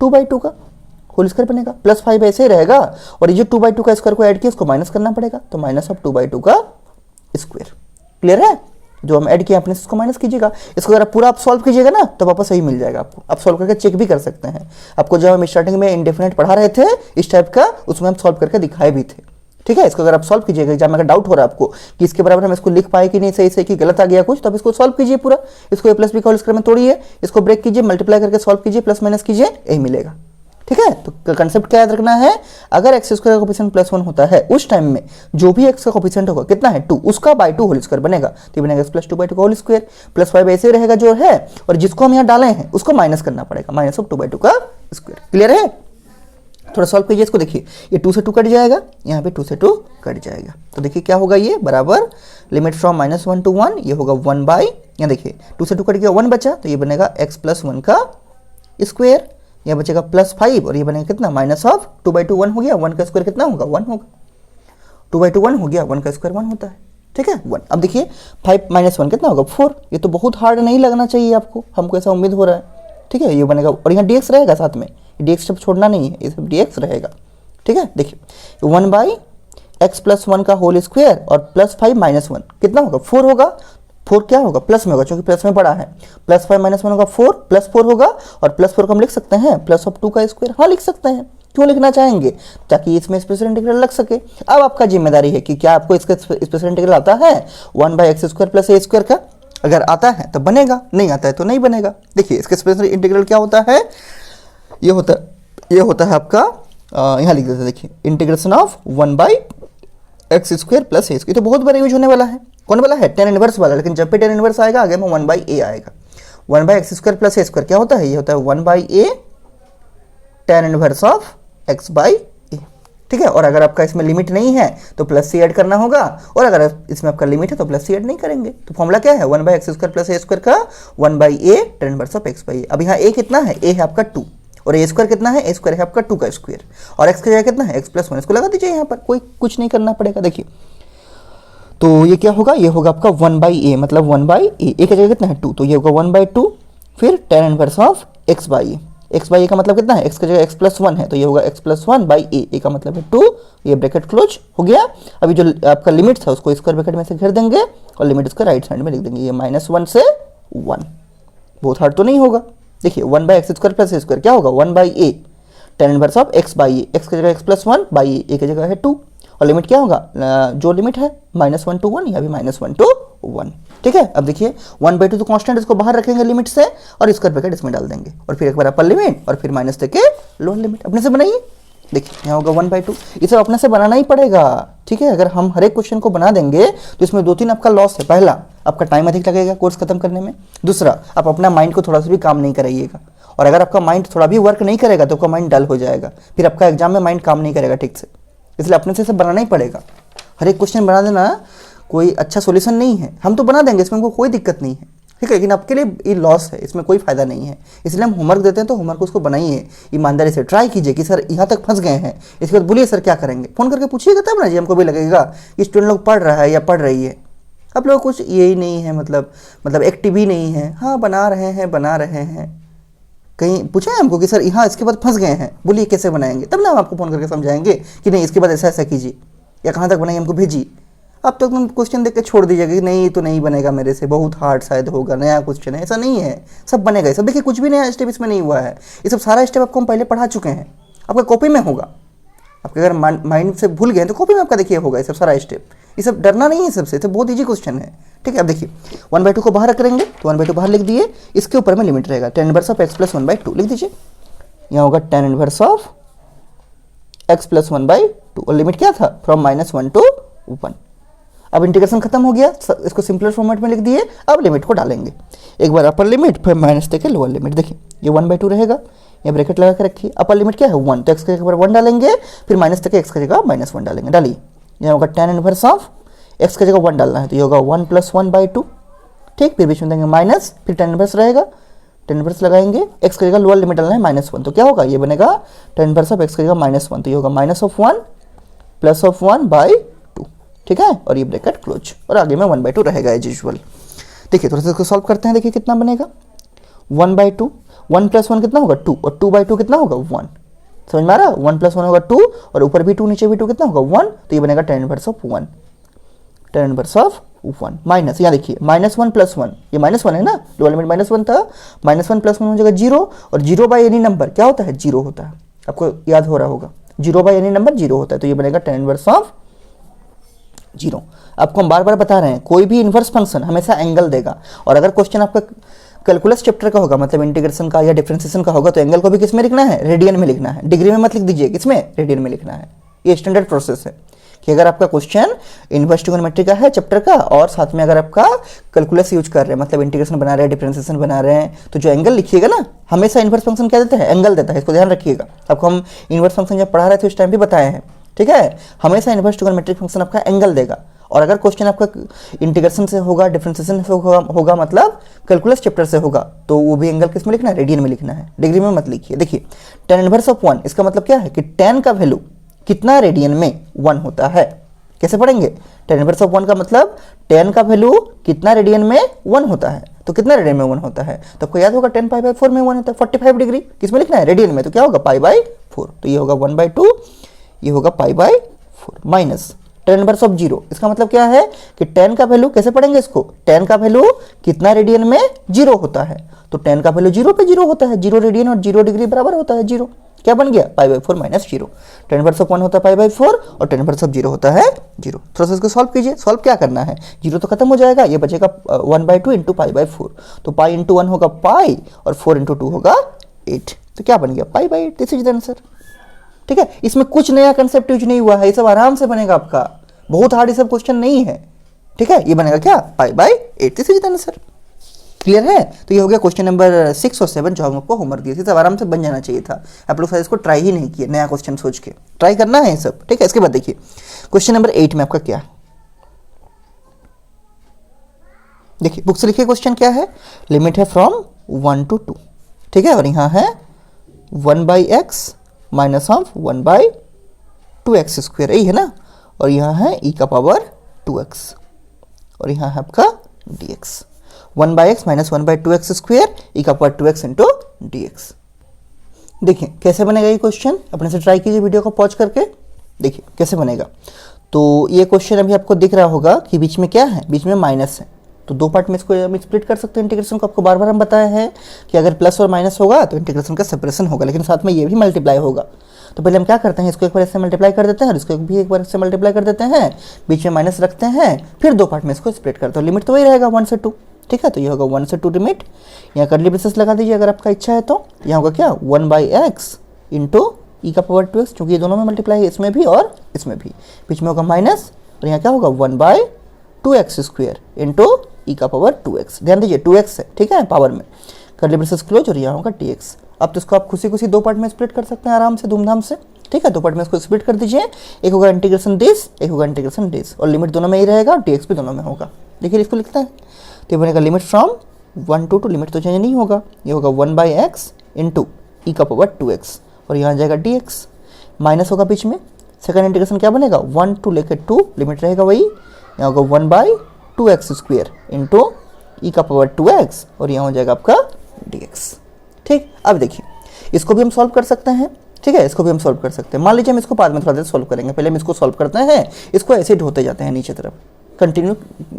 2/2 का होल स्क्वायर बनेगा, +5 ऐसे ही रहेगा, और ये जो 2/2 का स्क्वायर को ऐड किया इसको माइनस करना पड़ेगा, तो -2/2 का स्क्वायर। क्लियर है, जो हम ऐड किया अपने इसको माइनस कीजिएगा। इसको अगर पूरा आप सॉल्व कीजिएगा ना तो वापस सही मिल जाएगा आपको। आप सॉल्व करके चेक भी कर सकते हैं। आपको जब हम स्टार्टिंग में इंडेफिनेट पढ़ा रहे थे इस टाइप का, उसमें हम सॉल्व करके दिखाए भी थे। ठीक है, इसको अगर आप सॉल्व कीजिएगा, एग्जाम में अगर डाउट हो रहा है आपको कि इसके बराबर हम इसको लिख पाए कि नहीं सही से, कि गलत आ गया कुछ, तो आप इसको सॉल्व कीजिए पूरा। इसको a + b का होल स्क्वायर में तोड़िए, इसको ब्रेक कीजिए, मल्टीप्लाई करके सॉल्व कीजिए, प्लस माइनस कीजिए, यही मिलेगा। ठीक है, तो कंसेप्ट क्या याद रखना है, अगर एक्स स्क्वायर का कोफिशिएंट +1 होता है उस टाइम में जो भी एक्स का कोफिशिएंट होगा कितना है 2, उसका बाई 2 होल स्क्वायर बनेगा, तो बनेगा x + 2/2 का होल स्क्वायर, +5 ऐसे रहेगा जो है, और जिसको हम यहाँ डाले हैं उसको माइनस करना पड़ेगा, -2/2 का स्क्वायर। क्लियर है, थोड़ा सॉल्व कीजिए इसको। देखिए ये 2 से 2 कट जाएगा, यहाँ पे 2 से 2 कट जाएगा, तो देखिए क्या होगा, ये बराबर लिमिट फ्रॉम -1 to 1, ये होगा 1/, यहाँ देखिए 2 से 2 कट गया, 1 बचा, तो ये बनेगा x + 1 का स्क्वायर, यह बचेगा +5, और ये बनेगा कितना, -2/2, 1 हो गया, 1 का स्क्वायर कितना होगा, 1 होगा, 2/2 1 हो गया, 1 का स्क्वायर 1 होता है। ठीक है, 1। अब देखिए 5 - 1 कितना होगा, 4। ये तो बहुत हार्ड नहीं लगना चाहिए आपको, हमको ऐसा उम्मीद हो रहा है। ठीक है, ये बनेगा, और यहाँ dx रहेगा साथ में, dx सब छोड़ना नहीं है, ये सब dx रहेगा। ठीक है, देखिए 1/, x + 1 का होल स्क्वायर और +5 - 1 कितना होगा, 4 होगा। 4 क्या होगा, प्लस में होगा, क्योंकि प्लस में बड़ा है, +5 - 1 होगा 4, +4 होगा, और +4 को हम लिख सकते हैं +2 का स्क्वायर। हाँ लिख सकते हैं, क्यों लिखना चाहेंगे, ताकि इसमें स्पेशल इंटीग्रल लग सके। अब आपका जिम्मेदारी है कि क्या आपको इसका स्पेशल इंटीग्रल आता है 1/x² + a² का, अगर आता है तो बनेगा, नहीं आता है तो नहीं बनेगा। देखिए इसका स्पेशल इंटीग्रल क्या होता है, ये होता है आपका, यहाँ लिख देते हैं, देखिए इंटीग्रेशन ऑफ 1/x² + a²। तो बहुत बार यूज होने वाला है, कौन वाला है, tan इनवर्स वाला, लेकिन जब भी tan इनवर्स आएगा आगे में 1/a आएगा। 1/x² + a², क्या होता है, ये होता है 1/a tan inverse of x/a। ठीक है, और अगर आपका इसमें लिमिट नहीं है तो +c ऐड करना होगा, और अगर इसमें आपका लिमिट है तो +c ऐड नहीं करेंगे। तो फॉर्मूला क्या है, 1/x² + a² का 1/a tan inverse of x/a। अब यहाँ a कितना है, a है आपका 2, और a² कितना है, a² है आपका 2 का स्क्वायर, और x की जगह कितना है, x + 1, इसको लगा दीजिए यहाँ पर, कोई कुछ नहीं करना पड़ेगा। देखिए तो ये क्या होगा, ये होगा आपका 1/a, मतलब 1/a, a की जगह कितना है 2, तो ये होगा 1/2, फिर tan inverse of x/a। x/a का मतलब कितना है, x की जगह x + 1 है, तो ये होगा x + 1/a, a का मतलब है 2, ये ब्रैकेट क्लोज हो गया। अभी जो आपका लिमिट था उसको स्क्वायर ब्रैकेट में से घेर देंगे, और लिमिट इसका राइट साइड में लिख देंगे, ये -1 से 1। बहुत हार्ड तो नहीं होगा। देखिए 1/x² + a² क्या होगा, 1/a tan inverse of x/a, x की जगह x + 1/a, a की जगह है 2, और लिमिट क्या होगा, जो लिमिट है -1 to 1 या भी -1 to 1। ठीक है, अब देखिए 1/2 तो कांस्टेंट, इसको बाहर रखेंगे लिमिट से और स्क्वायर ब्रैकेट इसमें डाल देंगे और फिर एक बार अपर लिमिट और फिर माइनस तक के लोअर लिमिट अपने से बनाइए। देखिए यहाँ होगा 1/2, ये सब अपने से बनाना ही पड़ेगा। ठीक है, अगर हम हर एक क्वेश्चन को बना देंगे तो इसमें 2-3 आपका लॉस है। पहला, आपका टाइम अधिक लगेगा कोर्स खत्म करने में। दूसरा, आप अपना माइंड को थोड़ा सा भी काम नहीं कराइएगा, और अगर आपका माइंड थोड़ा भी वर्क नहीं करेगा तो आपका माइंड डल हो जाएगा, फिर आपका एग्जाम में माइंड काम नहीं करेगा ठीक से। इसलिए अपने से सब बनाना ही पड़ेगा। हर एक क्वेश्चन बना देना कोई अच्छा सॉल्यूशन नहीं है। हम तो बना देंगे, इसमें हमको कोई दिक्कत नहीं है, ठीक है, लेकिन आपके लिए ये लॉस है, इसमें कोई फायदा नहीं है। इसलिए हम होमवर्क देते हैं तो होमवर्क उसको बनाइए, ईमानदारी से ट्राई कीजिए कि सर यहाँ तक फंस गए हैं, इसके बाद बोलिए सर क्या करेंगे, फोन करके पूछिएगा तब ना जी, हमको भी लगेगा कि स्टूडेंट लोग पढ़ रहा है या पढ़ रही है। आप लोग कुछ यही नहीं है, मतलब एक्टिव ही नहीं है। हाँ, बना रहे हैं, कहीं पूछा है हमको कि सर यहाँ इसके बाद फंस गए हैं, बोलिए कैसे बनाएंगे, तब ना हम आपको फ़ोन करके समझाएंगे कि नहीं इसके बाद ऐसा ऐसा कीजिए या कहाँ तक बनाइए हमको भेजिए। अब तो एकदम क्वेश्चन देख के छोड़ दीजिएगा कि नहीं तो नहीं बनेगा मेरे से, बहुत हार्ड शायद होगा, नया क्वेश्चन है। ऐसा नहीं है, सब बनेगा। ये सब देखिए कुछ भी नया स्टेप इसमें नहीं हुआ है, ये सब सारा स्टेप आपको हम पहले पढ़ा चुके हैं, आपका कॉपी में होगा। आपके अगर माइंड से भूल गए तो कॉपी में आपका देखिए होगा ये सब सारा स्टेप। ये सब डरना नहीं है सबसे, तो बहुत ईजी क्वेश्चन है। ठीक है, अब देखिए 1/2 को बाहर करेंगे तो 1/2 बाहर लिख दिए, इसके ऊपर में लिमिट रहेगा tan inverse of x plus 1/2 लिख दीजिए। यहाँ होगा tan inverse of x plus 1/2 और लिमिट क्या था, फ्रॉम -1 to 1। अब इंटीग्रेशन खत्म हो गया, इसको सिंपलर फॉर्मेट में लिख दिए। अब लिमिट को डालेंगे, एक बार अपर लिमिट फिर माइनस तक के लोअर लिमिट। देखिए ये 1/2 रहेगा, ये ब्रैकेट लगा के रखिए। अपर लिमिट क्या है 1, तो x के जगह 1 डालेंगे, फिर माइनस तक के x की जगह -1 डालेंगे। डालिए, यहाँ होगा tan इनवर्स ऑफ x की जगह 1 डालना है तो ये होगा 1 प्लस 1/2। ठीक, फिर बीच में देंगे माइनस, फिर tan इनवर्स रहेगा, tan इनवर्स लगाएंगे, x की जगह लोअर लिमिट डालना है -1, तो क्या होगा, ये बनेगा tan इनवर्स ऑफ x की जगह -1, तो ये होगा -1 प्लस 1/2। ठीक है, और ये ब्रैकेट क्लोज, और आगे में 1/2 रहेगा एज यूजुअल। देखिए थोड़ा सा इसको सॉल्व करते हैं, देखिए कितना बनेगा 1/2, 1 प्लस 1 कितना होगा 2, और 2/2 कितना होगा 1। समझ में आ रहा है, 1 प्लस 1 होगा 2, और ऊपर भी 2 नीचे भी 2 कितना होगा 1, तो ये बनेगा tan inverse of 1, tan inverse of 1 minus, यहाँ देखिए -1 प्लस 1, ये -1 है ना, लोअर लिमिट -1 था, -1 प्लस 1 हो जाएगा 0, और 0 बाई एनी नंबर क्या होता है 0 होता है, आपको याद हो रहा होगा 0 बाई एनी नंबर 0 होता है, तो ये बनेगा tan इनवर्स ऑफ 0। आपको हम बार बार बता रहे हैं कोई भी इन्वर्स फंक्शन हमेशा एंगल देगा, और अगर क्वेश्चन आपका कैलकुलस चैप्टर का होगा, मतलब इंटीग्रेशन का या डिफरेंशिएशन का होगा, तो एंगल को भी किस में लिखना है, रेडियन में लिखना है। डिग्री में मत लिख दीजिए, किसमें, रेडियन में लिखना है। ये स्टैंडर्ड प्रोसेस है कि अगर आपका क्वेश्चन इन्वर्स ट्रिग्नोमेट्री का है चैप्टर का, और साथ में अगर आपका कैलकुलस यूज कर रहे हैं, मतलब इंटीग्रेशन बना रहे हैं, डिफरेंशिएशन बना रहे हैं, तो जो एंगल लिखिएगा ना, हमेशा इन्वर्स फंक्शन क्या देता है, एंगल देता है। इसको ध्यान रखिएगा, आपको हम इन्वर्स फंक्शन जब पढ़ा रहे थे उस टाइम भी बताए हैं। ठीक है, हमेशा इन्वर्स ट्रिग्नोमेट्रिक फंक्शन आपका एंगल देगा, और अगर क्वेश्चन आपका इंटीग्रेशन से होगा, डिफरेंशिएशन से होगा मतलब कैलकुलस चैप्टर से होगा, तो वो भी एंगल किस में लिखना है, रेडियन में लिखना है, डिग्री में मत लिखिए। देखिए tan इनवर्स ऑफ 1, इसका मतलब क्या है कि tan का वैल्यू कितना रेडियन में 1 होता है। कैसे पढ़ेंगे, tan इनवर्स ऑफ 1 का मतलब tan का वैल्यू कितना रेडियन में 1 होता है, तो कितना रेडियन में 1 होता है, तो आपको याद होगा tan π/4 में 1 होता है, 45 डिग्री किस में लिखना है, रेडियन में, तो क्या होगा π/4, तो ये होगा 1/2, ये होगा π/4 माइनस tan इनवर्स ऑफ 0, इसका मतलब क्या है कि tan का वैल्यू, कैसे पढ़ेंगे इसको, tan का वैल्यू कितना रेडियन में 0 होता है, तो tan का वैल्यू 0 पे 0 होता है, 0 रेडियन और 0 डिग्री बराबर होता है 0, क्या बन गया π/4 माइनस 0। tan इनवर्स ऑफ 1 होता है π/4 और tan इनवर्स ऑफ 0 होता है 0। थोड़ा सा इसको सॉल्व कीजिए, सॉल्व क्या करना है, 0 तो खत्म हो जाएगा, ये बचेगा 1/2 इंटू π/4, तो π इंटू 1 होगा π और 4 इंटू 2 होगा 8, तो क्या बन गया π/8, दिस इज द आंसर। ठीक है, इसमें कुछ नया कंसेप्ट यूज नहीं हुआ है, ये सब आराम से बनेगा आपका, बहुत हार्ड ये सब क्वेश्चन नहीं है। ठीक है, ये बनेगा क्या π/8, this is the answer. Clear है, तो ये हो गया क्वेश्चन नंबर 6 और 7 जो हम आपको होमवर्क दिए थे, सब आराम से बन जाना चाहिए था। आप लोग शायद इसको ट्राई ही नहीं किए, नया क्वेश्चन सोच के ट्राई करना है सब। ठीक है, इसके बाद देखिए क्वेश्चन नंबर 8 में आपका क्या है, देखिए बुक से लिखिए क्वेश्चन क्या है, लिमिट है फ्रॉम 1 to 2। ठीक है, और यहाँ है 1/x minus of 1/2x square, यही है ना, और यहाँ है e का पावर 2x, और यहाँ है आपका dx, 1/x minus 1/2x square, e का पावर 2x इंटू dx। देखिए कैसे बनेगा ये क्वेश्चन, अपने से ट्राई कीजिए वीडियो को पॉज करके, देखिए कैसे बनेगा। तो ये क्वेश्चन अभी आपको दिख रहा होगा कि बीच में क्या है, बीच में माइनस है, तो दो पार्ट में इसको हम स्प्लिट कर सकते हैं इंटीग्रेशन को। आपको बार बार हम बताया है कि अगर प्लस और माइनस होगा तो इंटीग्रेशन का सेपरेशन होगा, लेकिन साथ में ये भी मल्टीप्लाई होगा। तो पहले हम क्या करते हैं, इसको एक बार इससे मल्टीप्लाई कर देते हैं और इसको भी एक बार इससे मल्टीप्लाई कर देते हैं, बीच में माइनस रखते हैं, फिर दो पार्ट में इसको स्प्लिट करते हैं। लिमिट तो वही रहेगा 1 से 2, ठीक है। तो ये होगा 1 से 2 लिमिट, यहाँ कर्ली ब्रेसेस लगा दीजिए अगर आपका इच्छा है तो। यहाँ होगा क्या 1/x इंटू ई का पावर 2x, क्योंकि ये दोनों में मल्टीप्लाई है, इसमें भी और इसमें भी। बीच में होगा माइनस, और यहाँ क्या होगा 1/2x² इंटू ई का पावर 2x। ध्यान दीजिए 2x है, ठीक है, पावर में। कर्ली ब्रेसेस क्लोज, और यहाँ होगा dx। अब तो इसको आप खुशी दो पार्ट में स्प्लिट कर सकते हैं आराम से, धूमधाम से, ठीक है। दो पार्ट में इसको स्प्लिट कर दीजिए, एक होगा इंटीग्रेशन दिस, एक होगा इंटीग्रेशन दिस, और लिमिट दोनों में ही रहेगा और dx भी दोनों में होगा। देखिए इसको लिखते हैं, तो ये बनेगा लिमिट फ्रॉम 1 to 2, लिमिट तो चेंज नहीं होगा, ये होगा 1/x इंटू ई का पावर 2x, और यहाँ जाएगा dx, माइनस होगा बीच में। सेकंड इंटीग्रेशन क्या बनेगा 1 to लेकर 2, लिमिट रहेगा वही, यहाँ होगा 1/2x² इंटू ई का पावर 2x, और यहाँ हो जाएगा आपका dx, ठीक। अब देखिए इसको भी हम सॉल्व कर सकते हैं, ठीक है, इसको भी हम सॉल्व कर सकते हैं। मान लीजिए हम इसको बाद में थोड़ा देर सॉल्व करेंगे, पहले हम इसको सॉल्व करते हैं, इसको ऐसे ढोते जाते हैं नीचे तरफ, कंटिन्यू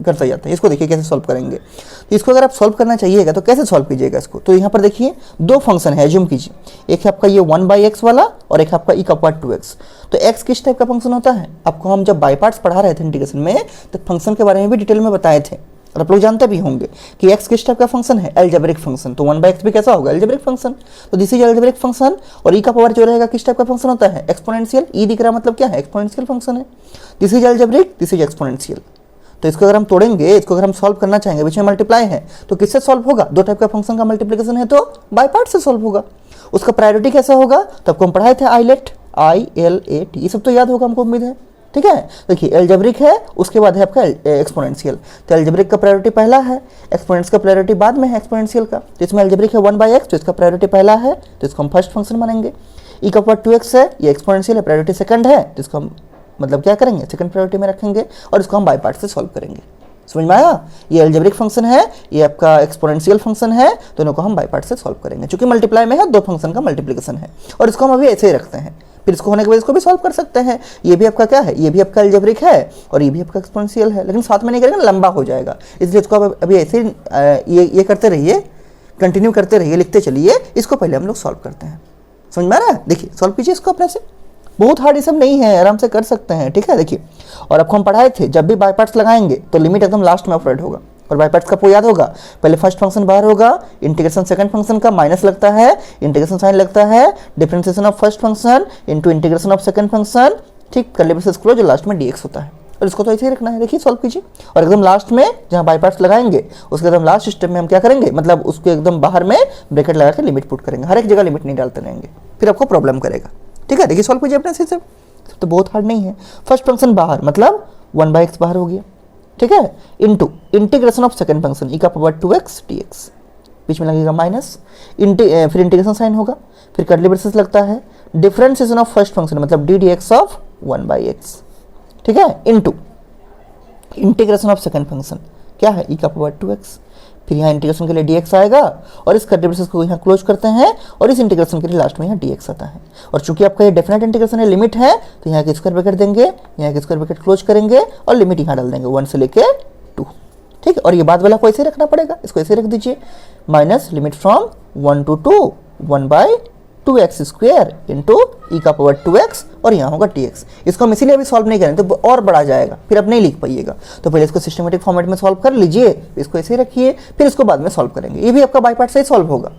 करते जाते हैं। इसको देखिए कैसे सॉल्व करेंगे। तो इसको अगर आप सॉल्व करना चाहिएगा तो कैसे सॉल्व कीजिएगा इसको, तो यहाँ पर देखिए दो फंक्शन है, एज्यूम कीजिए, एक है आपका ये 1/x वाला और एक है आपका ई का पावर 2x। तो x किस टाइप का फंक्शन होता है, आपको हम जब बाई पार्ट्स पढ़ा रहे थे इंटीग्रेशन में, तो फंक्शन के बारे में भी डिटेल में बताए थे, और आप लोग जानते भी होंगे कि x किस टाइप का फंक्शन है, अलजेब्रिक फंक्शन। तो 1/x भी कैसा होगा, अलजेब्रिक फंक्शन। तो दिस इज अलजेब्रिक फंक्शन, और ई का पावर जो रहेगा किस टाइप का फंक्शन होता है, एक्सपोनेंशियल। ई दिख रहा मतलब क्या है, एक्सपोनेंशियल फंक्शन है। This is algebraic, this is exponential. तो इसको अगर हम तोड़ेंगे, इसको अगर हम सॉल्व करना चाहेंगे, बीच में मल्टीप्लाई है, तो किससे सॉल्व होगा, दो टाइप का फंक्शन का मल्टीप्लिकेशन है तो बाय पार्ट से सॉल्व होगा। उसका प्रायोरिटी कैसा होगा, तो आपको हम पढ़ाए थे आईलेट, ILAT, ये सब तो याद होगा हमको उम्मीद है, ठीक है। देखिए अलजेब्रिक है, उसके बाद है आपका एक्सपोनेंशियल। तो अलजेब्रिक का प्रायोरिटी पहला है, एक्सपोनेंशियल का प्रायोरिटी बाद में है एक्सपोनेंशियल का। तो इसमें अलजेब्रिक है 1/x, तो इसका प्रायोरिटी पहला है, तो इसको हम फर्स्ट फंक्शन मानेंगे। ई का पावर 2x है, ये एक्सपोनेंशियल है, प्रायोरिटी सेकंड है, तो इसको हम मतलब क्या करेंगे, सेकंड प्रायोरिटी में रखेंगे, और इसको हम बाय पार्ट से सॉल्व करेंगे। समझ में आया, ये अलजेब्रिक फंक्शन है, ये आपका एक्सपोनेंशियल फंक्शन है, दोनों को हम बाय पार्ट से सॉल्व करेंगे। चूंकि मल्टीप्लाई में है, दो फंक्शन का मल्टीप्लिकेशन है, और इसको हम अभी ऐसे ही रखते हैं, फिर इसको होने के बाद इसको भी सॉल्व कर सकते हैं। ये भी आपका क्या है, ये भी आपका अलजेब्रिक है, और ये भी आपका एक्सपोनेंशियल है, लेकिन साथ में नहीं करेंगे, लंबा हो जाएगा, इसलिए इसको आप अभी ऐसे ये करते रहिए, कंटिन्यू करते रहिए, लिखते चलिए। इसको पहले हम लोग सॉल्व करते हैं। समझ में आ रहा है, देखिए सॉल्व कीजिए इसको अपने से, बहुत हार्ड ये सब नहीं है, आराम से कर सकते हैं, ठीक है। देखिए, और आपको हम पढ़ाए थे जब भी बाय पार्ट्स लगाएंगे तो लिमिट एकदम लास्ट में ऑपरेट होगा, और बाय पार्ट्स का आपको याद होगा, पहले फर्स्ट फंक्शन बाहर होगा, इंटीग्रेशन सेकंड फंक्शन का माइनस लगता है, इंटीग्रेशन साइन लगता है, differentiation of first function into integration of second function, ठीक, कर्ली ब्रेसेस क्लोज, लास्ट में dx होता है, और इसको तो ऐसे ही रखना है। देखिए सॉल्व कीजिए, और एकदम लास्ट में जहाँ बाय पार्ट्स लगाएंगे उसके एकदम लास्ट स्टेप में हम क्या करेंगे, मतलब उसके एकदम बाहर में ब्रैकेट लगा के लिमिट पुट करेंगे, हर एक जगह लिमिट नहीं डालते रहेंगे, फिर आपको प्रॉब्लम करेगा, ठीक है। देखिए सॉल्व कीजिए अपने से, तो बहुत हार्ड नहीं है। फर्स्ट फंक्शन बाहर मतलब 1/x बाहर हो गया, ठीक है, into integration of second function e का पावर 2x dx, बीच में लगेगा माइनस, फिर इंटीग्रेशन साइन होगा, फिर कर्ली ब्रेसेस लगता है, डिफरेंशिएशन ऑफ फर्स्ट फंक्शन मतलब ddx ऑफ 1/x, ठीक है, into integration of second function क्या है, ई का पावर 2x, फिर यहाँ इंटीग्रेशन के लिए dx आएगा, और इस कर्ली ब्रेसेस को यहाँ क्लोज करते हैं, और इस इंटीग्रेशन के लिए लास्ट में यहाँ dx आता है। और चूंकि आपका ये डेफिनेट इंटीग्रेशन है, लिमिट है, तो यहाँ के स्क्वायर ब्रैकेट देंगे, यहाँ के स्क्वायर ब्रैकेट क्लोज करेंगे, और लिमिट यहाँ डाल देंगे 1 से लेके 2, ठीक है। और ये बाद वाला को ऐसे ही रखना पड़ेगा, इसको ऐसे रख दीजिए, minus limit from 1 to 2 1/2x² into e का पावर 2x, और यहाँ होगा dx। इसको हम इसीलिए अभी सॉल्व नहीं करेंगे तो और बढ़ा जाएगा, फिर आप नहीं लिख पाइएगा, तो पहले इसको सिस्टमेटिक फॉर्मेट में सॉल्व कर लीजिए, इसको ऐसे ही रखिए, फिर इसको बाद में सॉल्व करेंगे। ये भी आपका बाय पार्ट से ही सॉल्व होगा,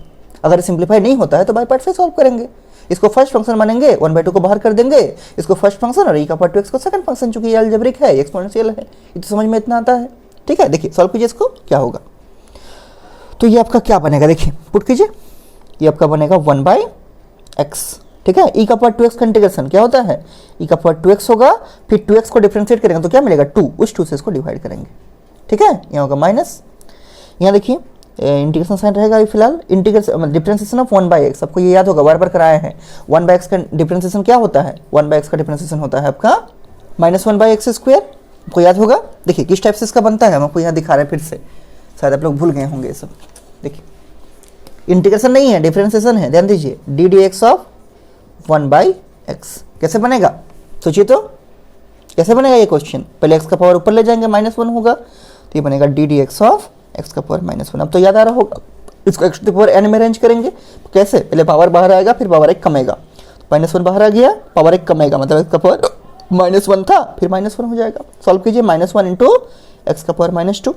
अगर सिंप्लीफाई नहीं होता है तो बाय पार्ट से सॉल्व करेंगे। इसको फर्स्ट फंक्शन मानेंगे, 1/2 को बाहर कर देंगे, इसको फर्स्ट फंक्शन, और ई का पावर 2x को सेकंड फंक्शन, चूंकि ये अलजेब्रिक है, एक्सपोनेंशियल है, ये तो समझ में इतना आता है, ठीक है। देखिए सॉल्व कीजिए इसको, क्या होगा, तो ये आपका क्या बनेगा, देखिए पुट कीजिए, ये आपका बनेगा 1/x, ठीक है। ई का पावर 2x का इंटीग्रेशन क्या होता है, ई का पावर 2x होगा, फिर 2x को डिफरेंशिएट करेंगे तो क्या मिलेगा 2, उस 2 से इसको डिवाइड करेंगे, ठीक है। यहाँ होगा माइनस, यहाँ देखिए इंटीग्रेशन साइन रहेगा अभी फिलहाल, इंटीग्रेशन डिफरेंशिएशन ऑफ 1/x, आपको ये याद होगा, बार बार कराया है। 1/x का डिफरेंशिएशन क्या होता है, 1/x का डिफरेंशिएशन होता है आपका -1/x², आपको याद होगा। देखिए किस टाइप से इसका बनता है, हम आपको यहाँ दिखा रहे हैं फिर से, शायद आप लोग भूल गए होंगे ये सब। देखिए इंटीग्रेशन नहीं है, डिफरेंशिएशन है, ध्यान दीजिए, ddx ऑफ 1/x कैसे बनेगा, सोचिए तो कैसे बनेगा ये क्वेश्चन। पहले x का पावर ऊपर ले जाएंगे, -1 होगा, तो ये बनेगा ddx ऑफ x का पावर -1। अब तो याद आ रहा होगा, इसको x to the power n में अरेंज करेंगे, कैसे, पहले पावर बाहर आएगा, फिर पावर 1 कमेगा, -1 बाहर आ गया, पावर 1 कमेगा, मतलब एक्स का पावर -1 था, फिर -1 हो जाएगा। सॉल्व कीजिए, -1 इंटू एक्स का पावर -2,